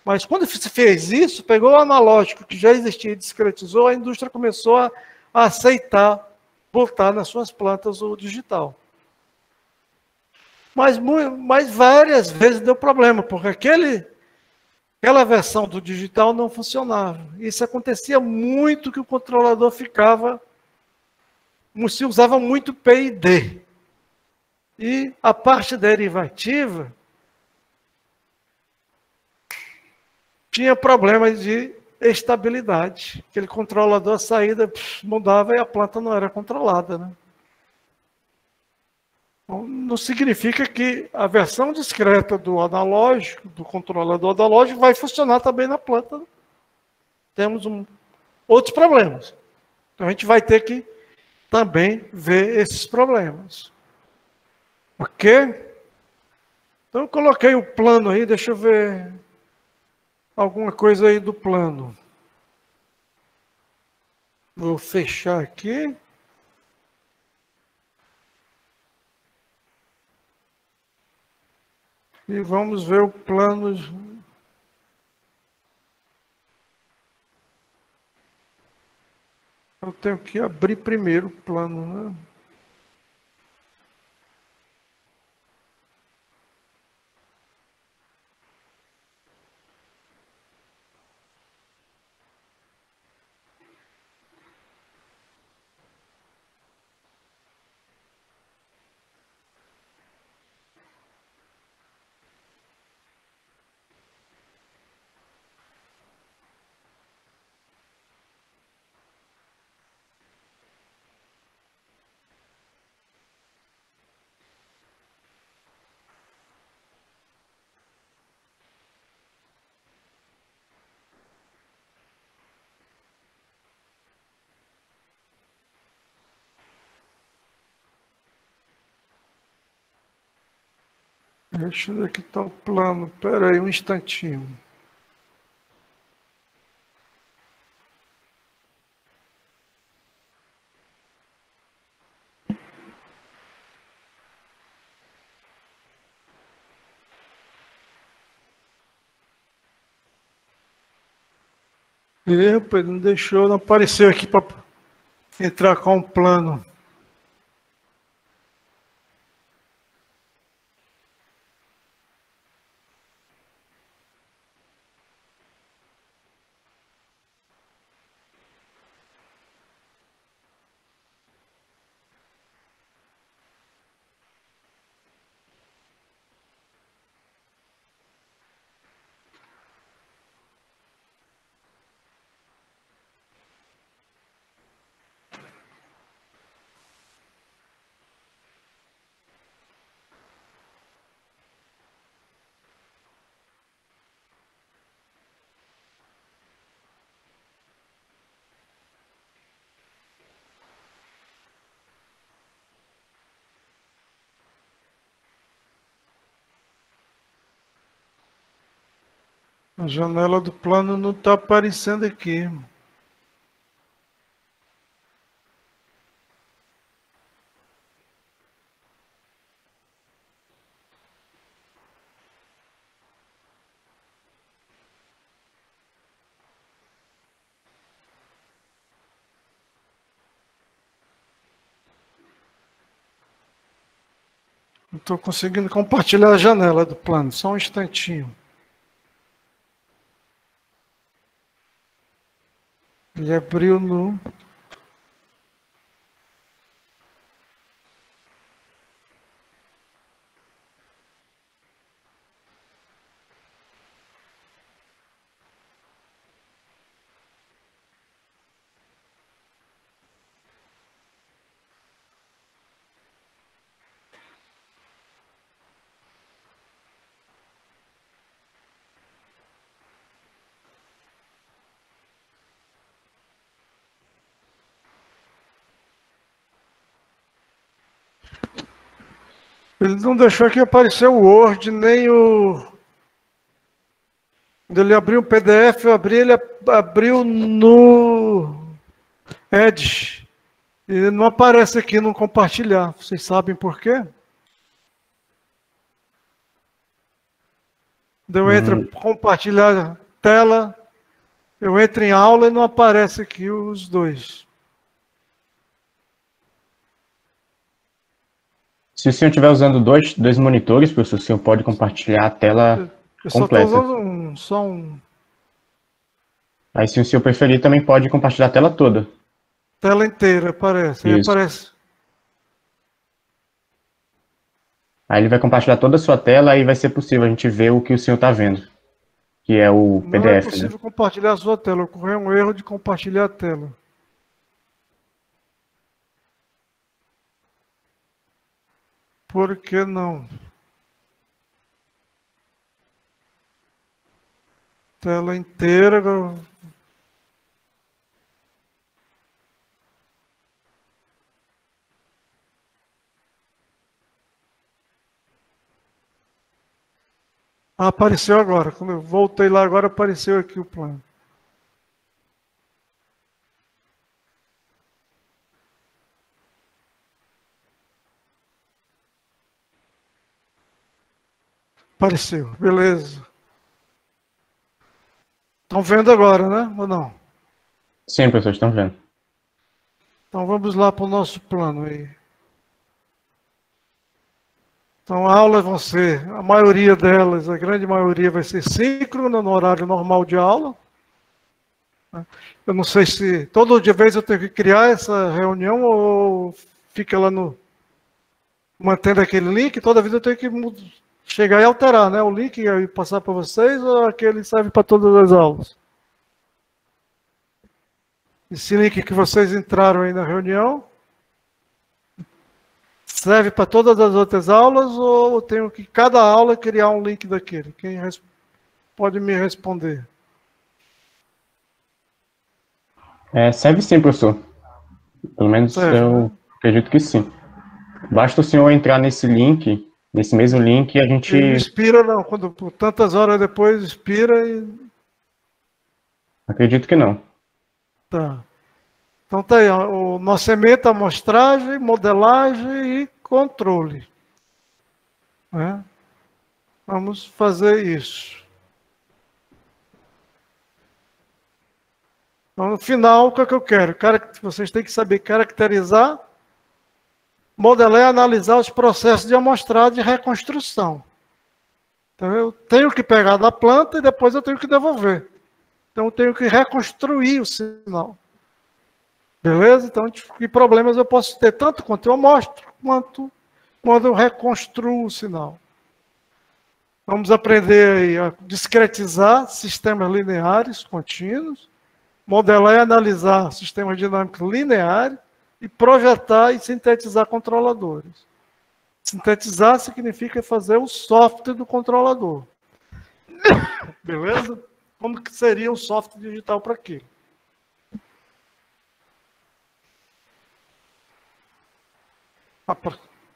Mas quando se fez isso, pegou o analógico que já existia e discretizou, a indústria começou a aceitar botar nas suas plantas o digital. Mas várias vezes deu problema, porque aquela versão do digital não funcionava. Isso acontecia muito, que o controlador ficava, se usava muito P e D. E a parte derivativa tinha problemas de estabilidade. Aquele controlador, a saída mudava e a planta não era controlada, né? Não significa que a versão discreta do analógico, do controlador analógico, vai funcionar também na planta. Temos outros problemas. Então a gente vai ter que também ver esses problemas. Ok? Então eu coloquei o plano aí, deixa eu ver alguma coisa aí do plano. Vou fechar aqui. E vamos ver o plano. Eu tenho que abrir primeiro o plano, né? Deixa eu ver aqui está o plano. Espera aí um instantinho. Rapaz, não deixou, não apareceu aqui para entrar com o plano. A janela do plano não está aparecendo aqui. Não estou conseguindo compartilhar a janela do plano, só um instantinho. Ele abriu no... Ele não deixou aqui aparecer o Word, nem o... Quando ele abriu o PDF, ele abriu no Edge. Ele não aparece aqui no compartilhar. Vocês sabem por quê? Eu entro compartilhar tela, eu entro em aula e não aparece aqui os dois. Se o senhor estiver usando dois monitores, professor, o senhor pode compartilhar a tela completa. Eu só estou usando só um. Aí, se o senhor preferir, também pode compartilhar a tela toda. Tela inteira, aparece. Aí aparece. Aí ele vai compartilhar toda a sua tela e vai ser possível a gente ver o que o senhor está vendo, que é o PDF. Não é possível compartilhar a sua tela. Ocorreu um erro de compartilhar a tela. Por que não? Tela inteira. Ah, apareceu agora. Quando eu voltei lá agora, apareceu aqui o plano. Apareceu, beleza. Estão vendo agora, né? Ou não? Sim, professor, estão vendo. Então vamos lá para o nosso plano aí. Então a aula vão ser, a maioria delas, a grande maioria vai ser síncrona no horário normal de aula. Eu não sei se toda vez eu tenho que criar essa reunião ou fica lá no... mantendo aquele link, toda vez eu tenho que chegar e alterar, né? O link e passar para vocês, ou aquele serve para todas as aulas? Esse link que vocês entraram aí na reunião serve para todas as outras aulas, ou eu tenho que cada aula criar um link daquele? Quem pode me responder? Serve sim, professor. Pelo menos serve, eu acredito que sim. Basta o senhor entrar nesse link, nesse mesmo link, e a gente... Ele não expira, não. Quando por tantas horas depois expira e... Acredito que não. Tá. Então tá aí, o nascimento, amostragem, modelagem e controle. Né? Vamos fazer isso. Então, no final, o que é que eu quero? Vocês têm que saber caracterizar, modelar e analisar os processos de amostragem e reconstrução. Então, eu tenho que pegar da planta e depois eu tenho que devolver. Então, eu tenho que reconstruir o sinal. Beleza? Então, que problemas eu posso ter? Tanto quanto eu mostro, quanto quando eu reconstruo o sinal. Vamos aprender aí a discretizar sistemas lineares contínuos, modelar e analisar sistemas dinâmicos lineares e projetar e sintetizar controladores. Sintetizar significa fazer o software do controlador. Beleza? Como que seria um software digital para aquilo?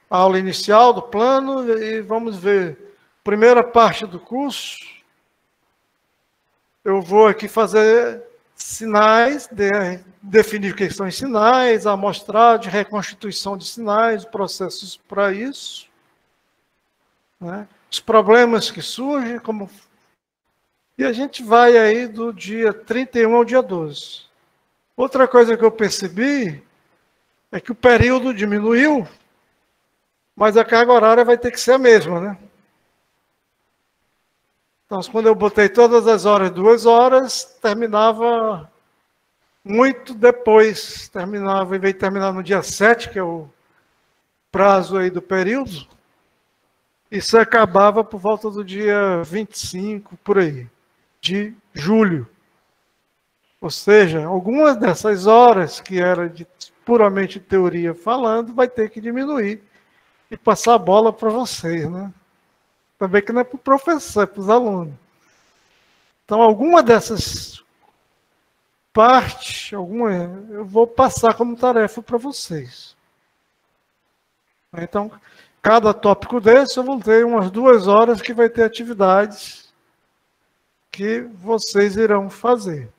A aula inicial do plano e vamos ver. Primeira parte do curso, eu vou aqui fazer sinais, definir o que são os sinais, amostragem, reconstituição de sinais, processos para isso. Né? Os problemas que surgem, e a gente vai aí do dia 31 ao dia 12. Outra coisa que eu percebi é que o período diminuiu, mas a carga horária vai ter que ser a mesma, né? Então, quando eu botei todas as horas 2 horas, terminava muito depois. Terminava, em vez de terminar no dia 7, que é o prazo aí do período, isso acabava por volta do dia 25, por aí, de julho. Ou seja, algumas dessas horas, que era de puramente teoria falando, vai ter que diminuir e passar a bola para vocês, né? Também que não é para o professor, é para os alunos. Então, alguma dessas partes, eu vou passar como tarefa para vocês. Então, cada tópico desse, eu vou ter umas 2 horas que vai ter atividades que vocês irão fazer.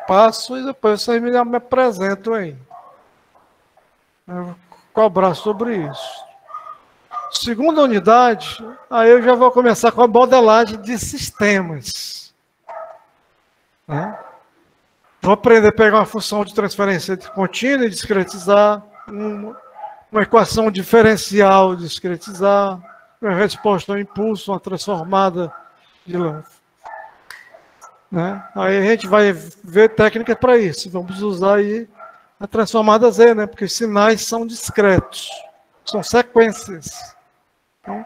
Passo e depois vocês me apresentam aí. Eu vou cobrar sobre isso. Segunda unidade, aí eu já vou começar com a modelagem de sistemas. Né? Vou aprender a pegar uma função de transferência contínua e discretizar, uma equação diferencial, discretizar, uma resposta ao impulso, uma transformada de lâmpada. Né? Aí a gente vai ver técnicas para isso. Vamos usar aí a transformada Z, né? Porque os sinais são discretos, são sequências. Então,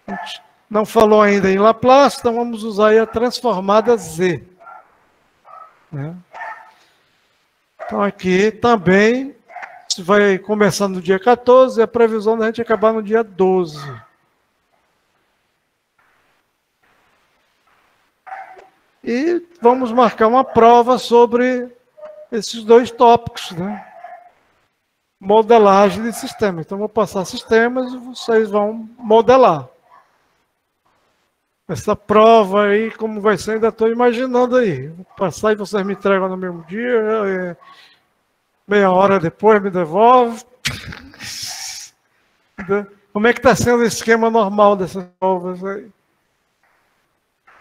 a gente não falou ainda em Laplace, então vamos usar aí a transformada Z. Né? Então aqui também, vai começar no dia 14, a previsão da gente acabar no dia 12. E vamos marcar uma prova sobre esses 2 tópicos, né? Modelagem de sistema. Então, vou passar sistemas e vocês vão modelar. Essa prova aí, como vai ser, ainda estou imaginando aí. Vou passar e vocês me entregam no mesmo dia, meia hora depois me devolve. Como é que está sendo o esquema normal dessas provas aí?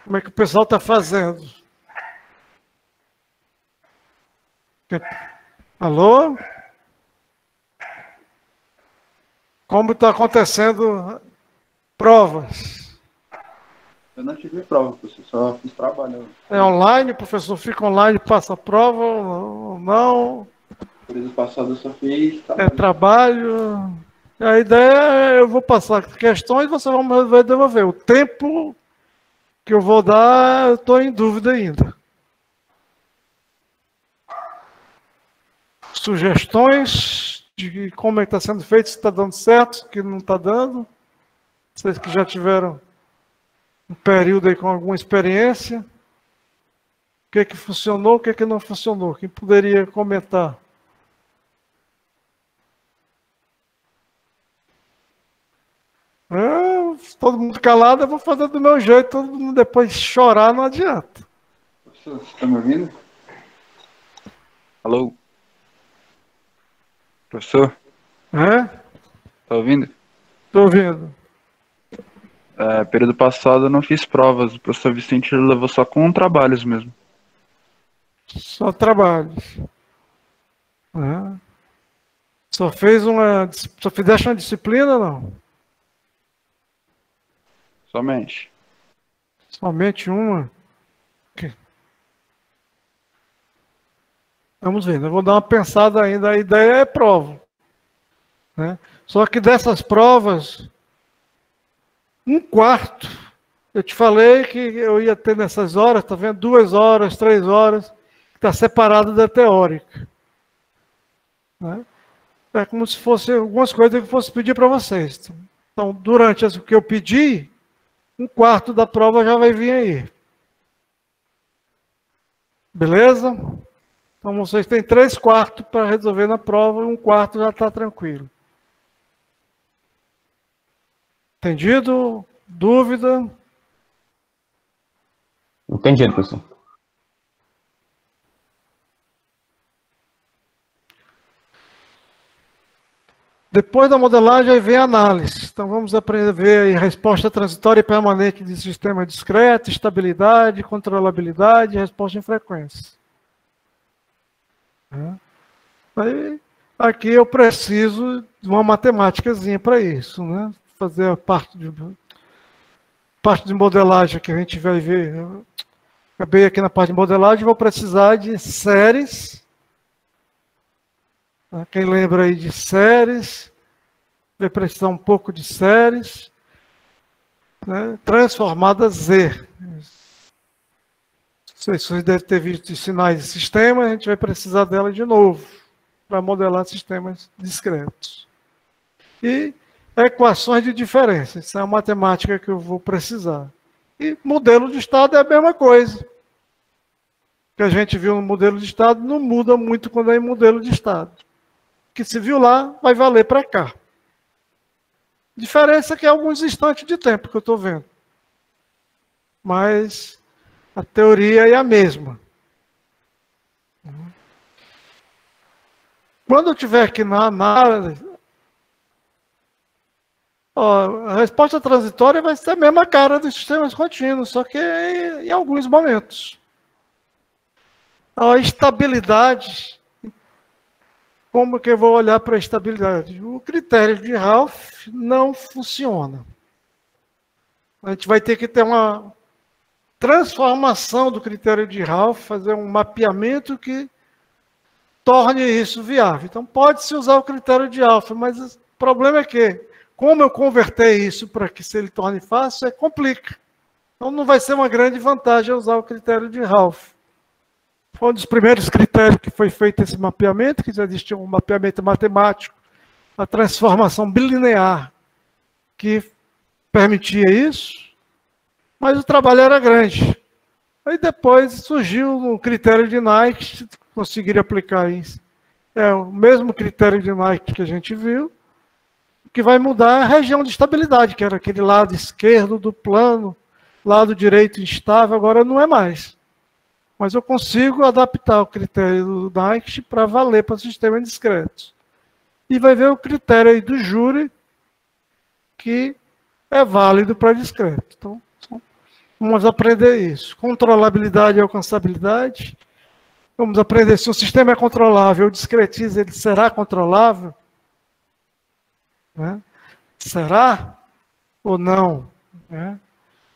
Como é que o pessoal está fazendo? Alô? Como está acontecendo provas? Eu não tive prova, professor, só fiz trabalho. É online, o professor fica online, passa a prova ou não? Por isso passado eu só fiz trabalho. É trabalho. A ideia é eu vou passar questões e vocês vai devolver. O tempo que eu vou dar, eu estou em dúvida ainda. Sugestões de como é que está sendo feito, se está dando certo, se não está dando. Vocês que já tiveram um período aí com alguma experiência. O que funcionou, o que não funcionou? Quem poderia comentar? Todo mundo calado, eu vou fazer do meu jeito, todo mundo depois chorar, não adianta. Professor, você está me ouvindo? Alô? Professor? Está ouvindo? Estou ouvindo. Período passado eu não fiz provas, o professor Vicente levou só com trabalhos mesmo. Só trabalhos. Só fizeste uma disciplina, não? Somente. Somente uma? Okay. Vamos ver, eu vou dar uma pensada ainda, a ideia é prova. Né? Só que dessas provas, 1/4, eu te falei que eu ia ter nessas horas, tá vendo? 2 horas, 3 horas, está separado da teórica. Né? É como se fosse algumas coisas que eu fosse pedir para vocês. Então, durante o que eu pedi, 1/4 da prova já vai vir aí. Beleza? Então vocês têm 3/4 para resolver na prova e 1/4 já está tranquilo. Entendido? Dúvida? Entendido, professor. Depois da modelagem, aí vem a análise. Então, vamos aprender a ver a resposta transitória e permanente de sistema discreto, estabilidade, controlabilidade e resposta em frequência. Aí, Aqui eu preciso de uma matemáticazinha para isso, né? Fazer a parte de modelagem que a gente vai ver. Eu acabei aqui na parte de modelagem, vou precisar de séries. Quem lembra aí de séries, vai precisar um pouco de séries, né? Transformada Z. Vocês devem ter visto os sinais de sistema, a gente vai precisar dela de novo para modelar sistemas discretos. E equações de diferença, isso é a matemática que eu vou precisar. E modelo de estado é a mesma coisa. O que a gente viu no modelo de estado não muda muito quando é em modelo de estado. O que se viu lá vai valer para cá. Diferença que é alguns instantes de tempo que eu estou vendo. Mas a teoria é a mesma. Quando eu estiver aqui na análise, a resposta transitória vai ser a mesma cara dos sistemas contínuos, só que em alguns momentos. A estabilidade, como que eu vou olhar para a estabilidade? O critério de Ralph não funciona. A gente vai ter que ter uma transformação do critério de Ralph, fazer um mapeamento que torne isso viável. Então, pode-se usar o critério de alfa, mas o problema é que, como eu converter isso para que se ele torne fácil, complica. Então, não vai ser uma grande vantagem usar o critério de Ralph. Foi um dos primeiros critérios que foi feito esse mapeamento, que já existia um mapeamento matemático, a transformação bilinear, que permitia isso, mas o trabalho era grande. Aí depois surgiu o critério de Nike, conseguiram aplicar isso. É o mesmo critério de Nike que a gente viu, que vai mudar a região de estabilidade, que era aquele lado esquerdo do plano, lado direito instável, agora não é mais. Mas eu consigo adaptar o critério do Nike para valer para sistemas discretos. E vai ver o critério aí do júri, que é válido para discreto. Então, vamos aprender isso. Controlabilidade e alcançabilidade. Vamos aprender se o sistema é controlável, eu discretizo, ele será controlável? Né? Será ou não? Né?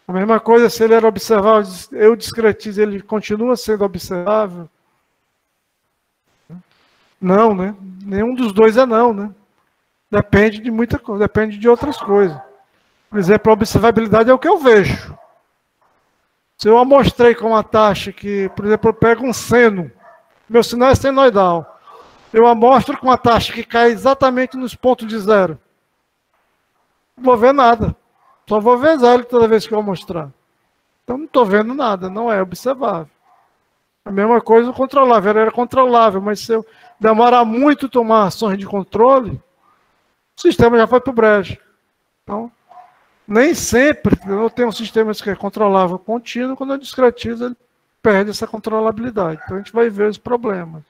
A mesma coisa se ele era observável, eu discretizo, ele continua sendo observável? Não, né? Nenhum dos dois é não, né? Depende de muita coisa, depende de outras coisas. Por exemplo, a observabilidade é o que eu vejo. Se eu amostrei com uma taxa que, por exemplo, eu pego um seno, meu sinal é senoidal, eu amostro com uma taxa que cai exatamente nos pontos de zero, não vou ver nada. Só vou ver zero toda vez que eu mostrar. Então não estou vendo nada, não é observável. A mesma coisa o controlável, ele era controlável, mas se eu demorar muito a tomar ações de controle, o sistema já foi para o brejo. Então, nem sempre eu tenho um sistema que é controlável contínuo, quando eu discretizo, ele perde essa controlabilidade. Então a gente vai ver os problemas.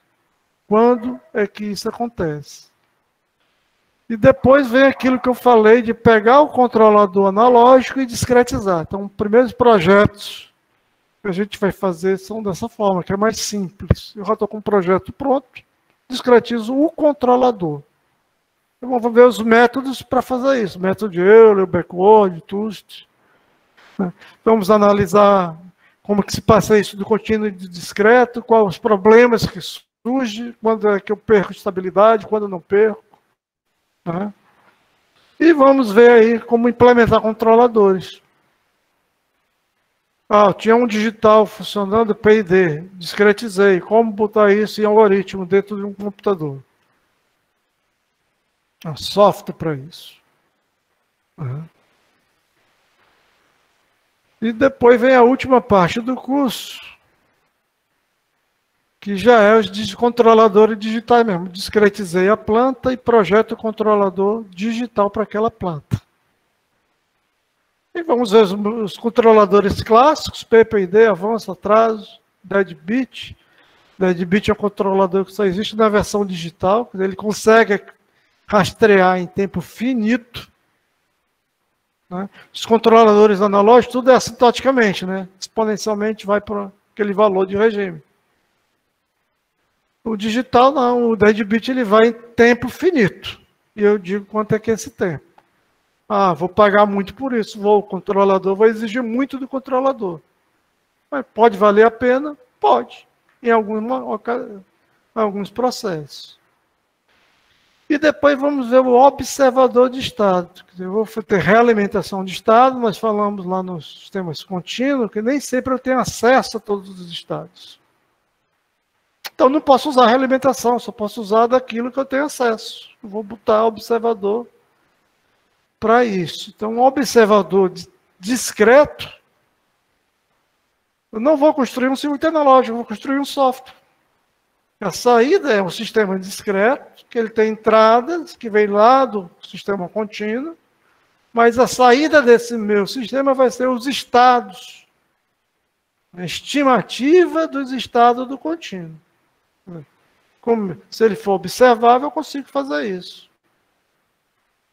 Quando é que isso acontece? E depois vem aquilo que eu falei de pegar o controlador analógico e discretizar. Então, os primeiros projetos que a gente vai fazer são dessa forma, que é mais simples. Eu já estou com um projeto pronto, discretizo o controlador. Eu vou ver os métodos para fazer isso. Método de Euler, backward, Tust. Vamos analisar como que se passa isso do contínuo e do discreto, quais os problemas que surgem, quando é que eu perco estabilidade, quando eu não perco. Né? E vamos ver aí como implementar controladores. Tinha um digital funcionando, PID, discretizei. Como botar isso em algoritmo dentro de um computador? Software para isso. E depois vem a última parte do curso, que já é os controladores digitais mesmo. Discretizei a planta e projeto o controlador digital para aquela planta. E vamos ver os controladores clássicos, PPID, avanço, atraso, deadbeat. Deadbeat é um controlador que só existe na versão digital, ele consegue rastrear em tempo finito. Né? Os controladores analógicos, tudo é assintoticamente, né? Exponencialmente vai para aquele valor de regime. O digital não, o deadbeat ele vai em tempo finito. E eu digo quanto é que é esse tempo. Ah, vou pagar muito por isso, o controlador vai exigir muito do controlador. Mas pode valer a pena? Pode, em alguns processos. E depois vamos ver o observador de estado. Eu vou ter realimentação de estado, nós falamos lá nos sistemas contínuos, que nem sempre eu tenho acesso a todos os estados. Então não posso usar realimentação, só posso usar daquilo que eu tenho acesso. Eu vou botar observador para isso. Então, um observador discreto, eu não vou construir um circuito analógico, eu vou construir um software. A saída é um sistema discreto, que ele tem entradas, que vem lá do sistema contínuo, mas a saída desse meu sistema vai ser os estados, a estimativa dos estados do contínuo. Como, se ele for observável, eu consigo fazer isso.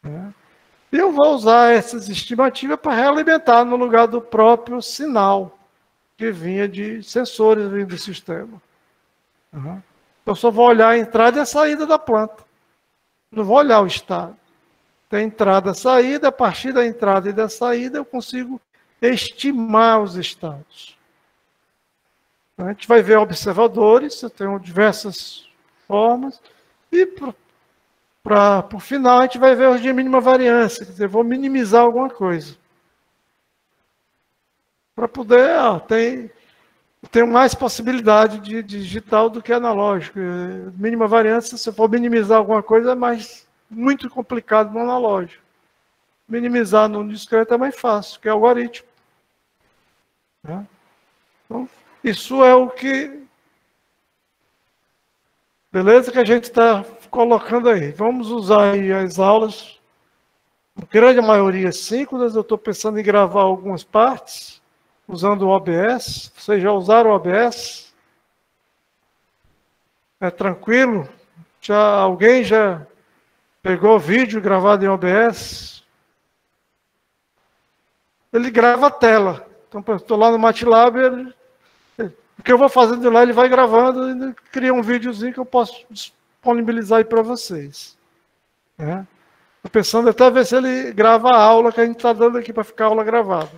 E eu vou usar essas estimativas para realimentar no lugar do próprio sinal que vinha de sensores vindo do sistema. Eu só vou olhar a entrada e a saída da planta. Não vou olhar o estado. Tem entrada e saída, a partir da entrada e da saída eu consigo estimar os estados. A gente vai ver observadores, eu tenho diversas formas, e por final a gente vai ver os de mínima variância, quer dizer, vou minimizar alguma coisa. Para poder, tenho mais possibilidade de digital do que analógico. Mínima variância, se eu for minimizar alguma coisa, é muito complicado no analógico. Minimizar no discreto é mais fácil, que é algoritmo. Então, isso é o que... Beleza? Que a gente está colocando aí. Vamos usar aí as aulas. A grande maioria síncronas. Eu estou pensando em gravar algumas partes usando o OBS. Vocês já usaram o OBS? É tranquilo? Alguém já pegou vídeo gravado em OBS? Ele grava a tela. Então, eu estou lá no MATLAB, o que eu vou fazendo lá, ele vai gravando e cria um videozinho que eu posso disponibilizar aí para vocês. Estou pensando até ver se ele grava a aula que a gente está dando aqui para ficar a aula gravada.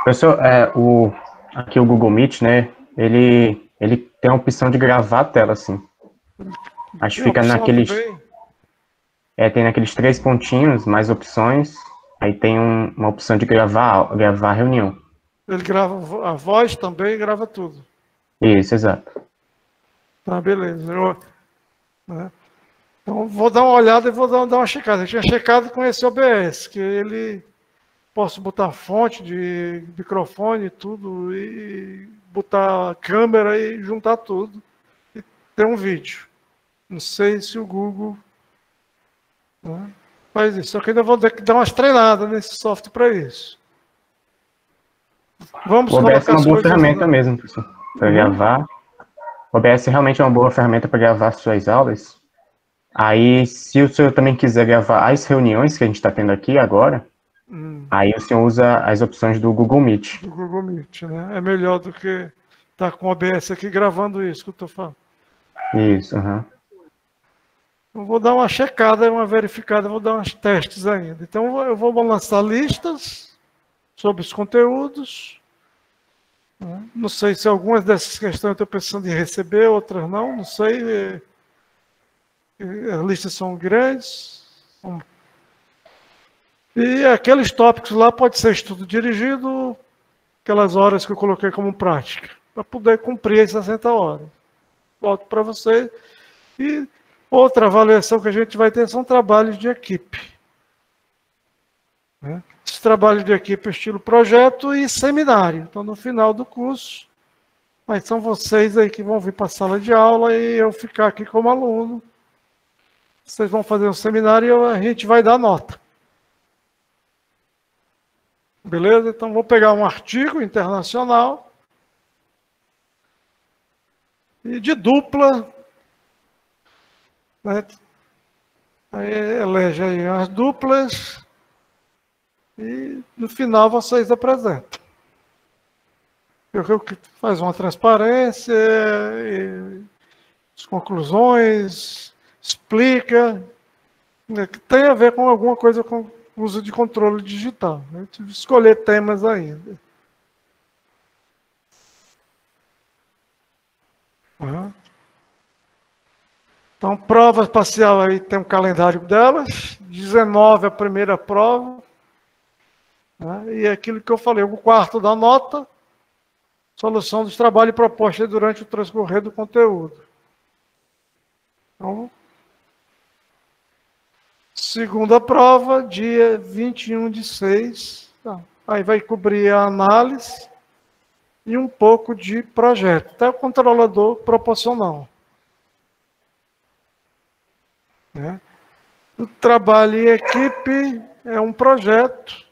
Professor, aqui o Google Meet, né? Ele tem a opção de gravar a tela, assim. Acho que fica naqueles... tem naqueles 3 pontinhos, mais opções. Aí tem uma opção de gravar a reunião. Ele grava a voz também, grava tudo. Isso, exato. Tá, beleza. Então, vou dar uma olhada e vou dar uma checada. Eu tinha checado com esse OBS, que ele... Posso botar fonte de microfone e tudo, e botar a câmera e juntar tudo. E ter um vídeo. Não sei se o Google faz isso. Só que ainda vou ter que dar umas treinadas nesse software para isso. Vamos o OBS é uma boa ferramenta lá mesmo, professor, para gravar. O OBS realmente é uma boa ferramenta para gravar suas aulas. Aí, se o senhor também quiser gravar as reuniões que a gente está tendo aqui agora, aí o senhor usa as opções do Google Meet. Do Google Meet, né? É melhor do que estar com o OBS aqui gravando isso que eu estou falando. Isso, Eu vou dar uma checada, uma verificada, vou dar uns testes ainda. Então, eu vou lançar listas sobre os conteúdos. Não sei se algumas dessas questões eu estou pensando em receber, outras não sei. As listas são grandes. E aqueles tópicos lá pode ser estudo dirigido, aquelas horas que eu coloquei como prática, para poder cumprir as 60 horas. Volto para vocês. E outra avaliação que a gente vai ter são trabalhos de equipe. Esse trabalho de equipe é estilo projeto e seminário. Então, no final do curso, mas são vocês aí que vão vir para a sala de aula e eu ficar aqui como aluno. Vocês vão fazer um seminário e a gente vai dar nota. Beleza? Então, vou pegar um artigo internacional e de dupla, né? Aí elege aí as duplas e no final vocês apresentam. que faz uma transparência, as conclusões, explica, né, que tem a ver com alguma coisa com uso de controle digital. Eu tive que escolher temas ainda. Uhum. Então, prova parcial aí tem um calendário delas, 19 a primeira prova, né, e aquilo que eu falei, o quarto da nota, solução dos trabalhos propostos durante o transcorrer do conteúdo. Então, segunda prova, dia 21/6. Tá. Aí vai cobrir a análise e um pouco de projeto, até o controlador proporcional. Né? O trabalho em equipe é um projeto.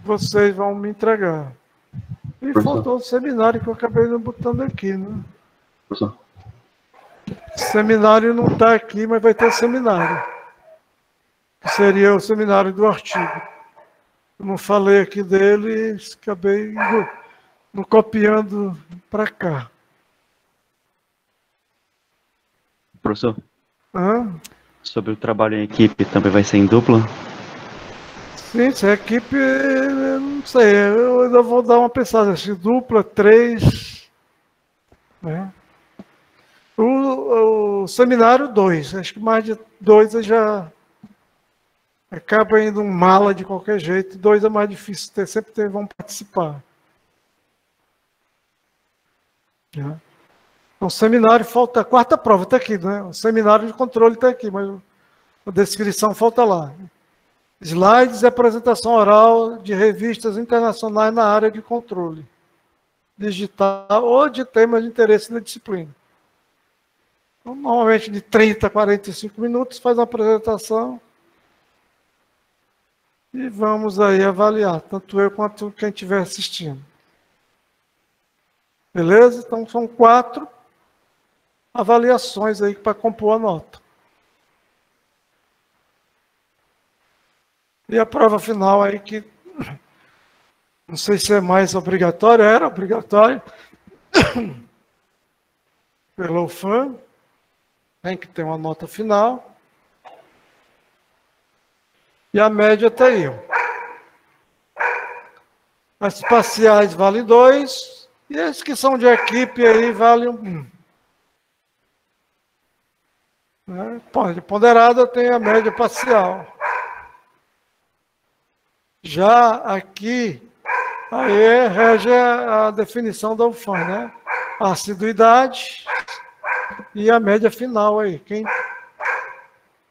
Vocês vão me entregar. E faltou o seminário que eu acabei não botando aqui, né? Professor. O seminário não está aqui, mas vai ter seminário. Que seria o seminário do artigo. Eu não falei aqui dele, acabei não copiando para cá. Professor, Hã? sobre o trabalho em equipe, também vai ser em dupla? Sim, se a equipe, eu não sei, eu ainda vou dar uma pensada, se dupla, 3, né? O seminário 2, acho que mais de 2 já acaba indo um mala de qualquer jeito, 2 é mais difícil ter, sempre vão participar. Né? Então, o seminário falta, a quarta prova está aqui, né? O seminário de controle está aqui, mas a descrição falta lá. Slides e apresentação oral de revistas internacionais na área de controle digital ou de temas de interesse na disciplina. Então, normalmente de 30 a 45 minutos faz uma apresentação e vamos aí avaliar, tanto eu quanto quem estiver assistindo. Beleza? Então são 4 avaliações aí para compor a nota. E a prova final aí que não sei se é mais obrigatória, era obrigatória pela UFAM, tem que ter uma nota final. E a média está aí. As parciais valem 2, e as que são de equipe aí valem 1. Né? De ponderada tem a média parcial. Já aqui, aí rege a definição da UFAM, né? A assiduidade e a média final aí. Quem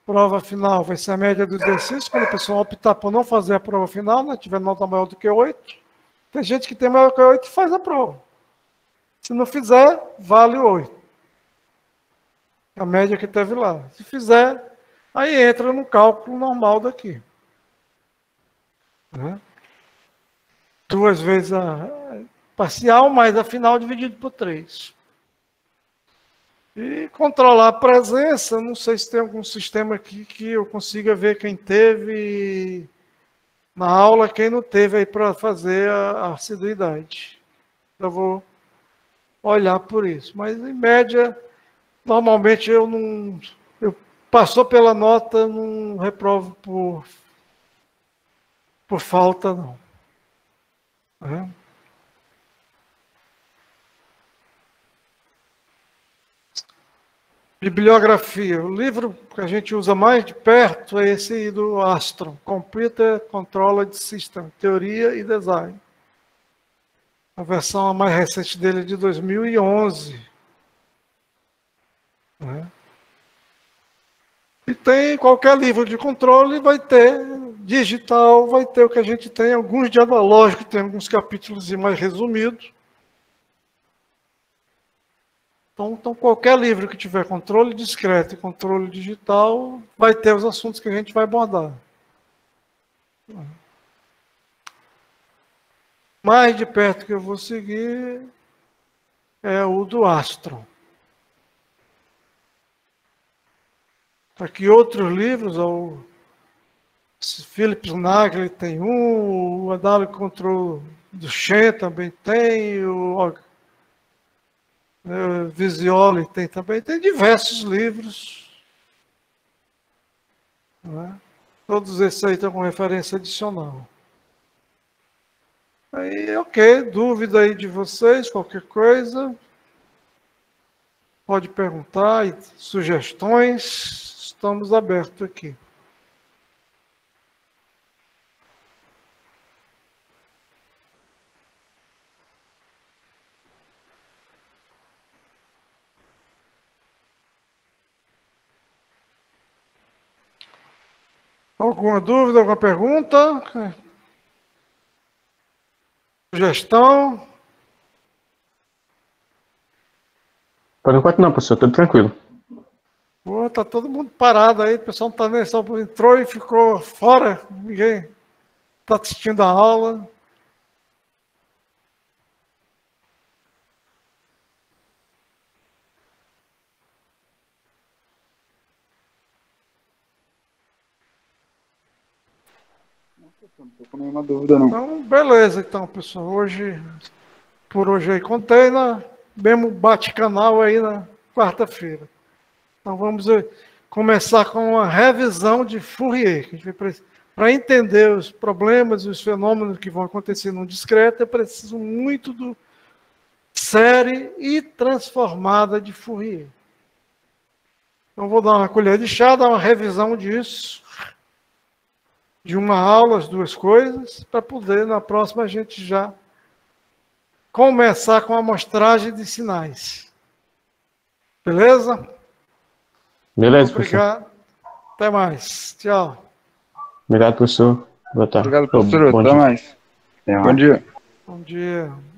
prova final vai ser a média dos exercícios, quando a pessoa optar por não fazer a prova final, né? Tiver nota maior do que 8. Tem gente que tem maior que 8 e faz a prova. Se não fizer, vale 8. A média que teve lá. Se fizer, aí entra no cálculo normal daqui. Né? 2 vezes a parcial, mais a final dividido por 3. E controlar a presença, não sei se tem algum sistema aqui que eu consiga ver quem teve na aula, quem não teve aí para fazer a assiduidade. Eu vou olhar por isso. Mas, em média, normalmente eu não... passou pela nota, não reprovo por falta, não. Né? Bibliografia. O livro que a gente usa mais de perto é esse do Astron, Computer Controlled System, Teoria e Design. A versão mais recente dele é de 2011. Né? E tem qualquer livro de controle, vai ter digital, vai ter o que a gente tem, alguns de analógico, tem alguns capítulos mais resumidos. Então, qualquer livro que tiver controle discreto e controle digital, vai ter os assuntos que a gente vai abordar. Mais de perto que eu vou seguir é o do Astron. Aqui outros livros, Philips Nagli tem um, o AW Control do Shen também tem, o Visioli tem também, tem diversos livros. Né? Todos esses aí estão com referência adicional. Aí, ok, dúvida aí de vocês, qualquer coisa, pode perguntar, sugestões, estamos abertos aqui. Alguma dúvida, alguma pergunta? Sugestão? Por enquanto não, professor, tudo tranquilo. Pô, tá todo mundo parado aí, o pessoal não tá nem só entrou e ficou fora, ninguém está assistindo a aula. Não estou com nenhuma dúvida, não. Então, beleza, então, pessoal. Por hoje aí, container, mesmo bate-canal aí na quarta-feira. Então, vamos começar com uma revisão de Fourier. Que a gente vai para entender os problemas e os fenômenos que vão acontecer no discreto, é preciso muito do série e transformada de Fourier. Então, vou dar uma colher de chá, dar uma revisão disso, de uma aula, as duas coisas, para poder, na próxima, a gente já começar com a amostragem de sinais. Beleza? Beleza, Obrigado. Até mais. Tchau. Obrigado, professor. Boa tarde. Obrigado, professor. Bom Até dia. mais. Bom dia. Bom dia.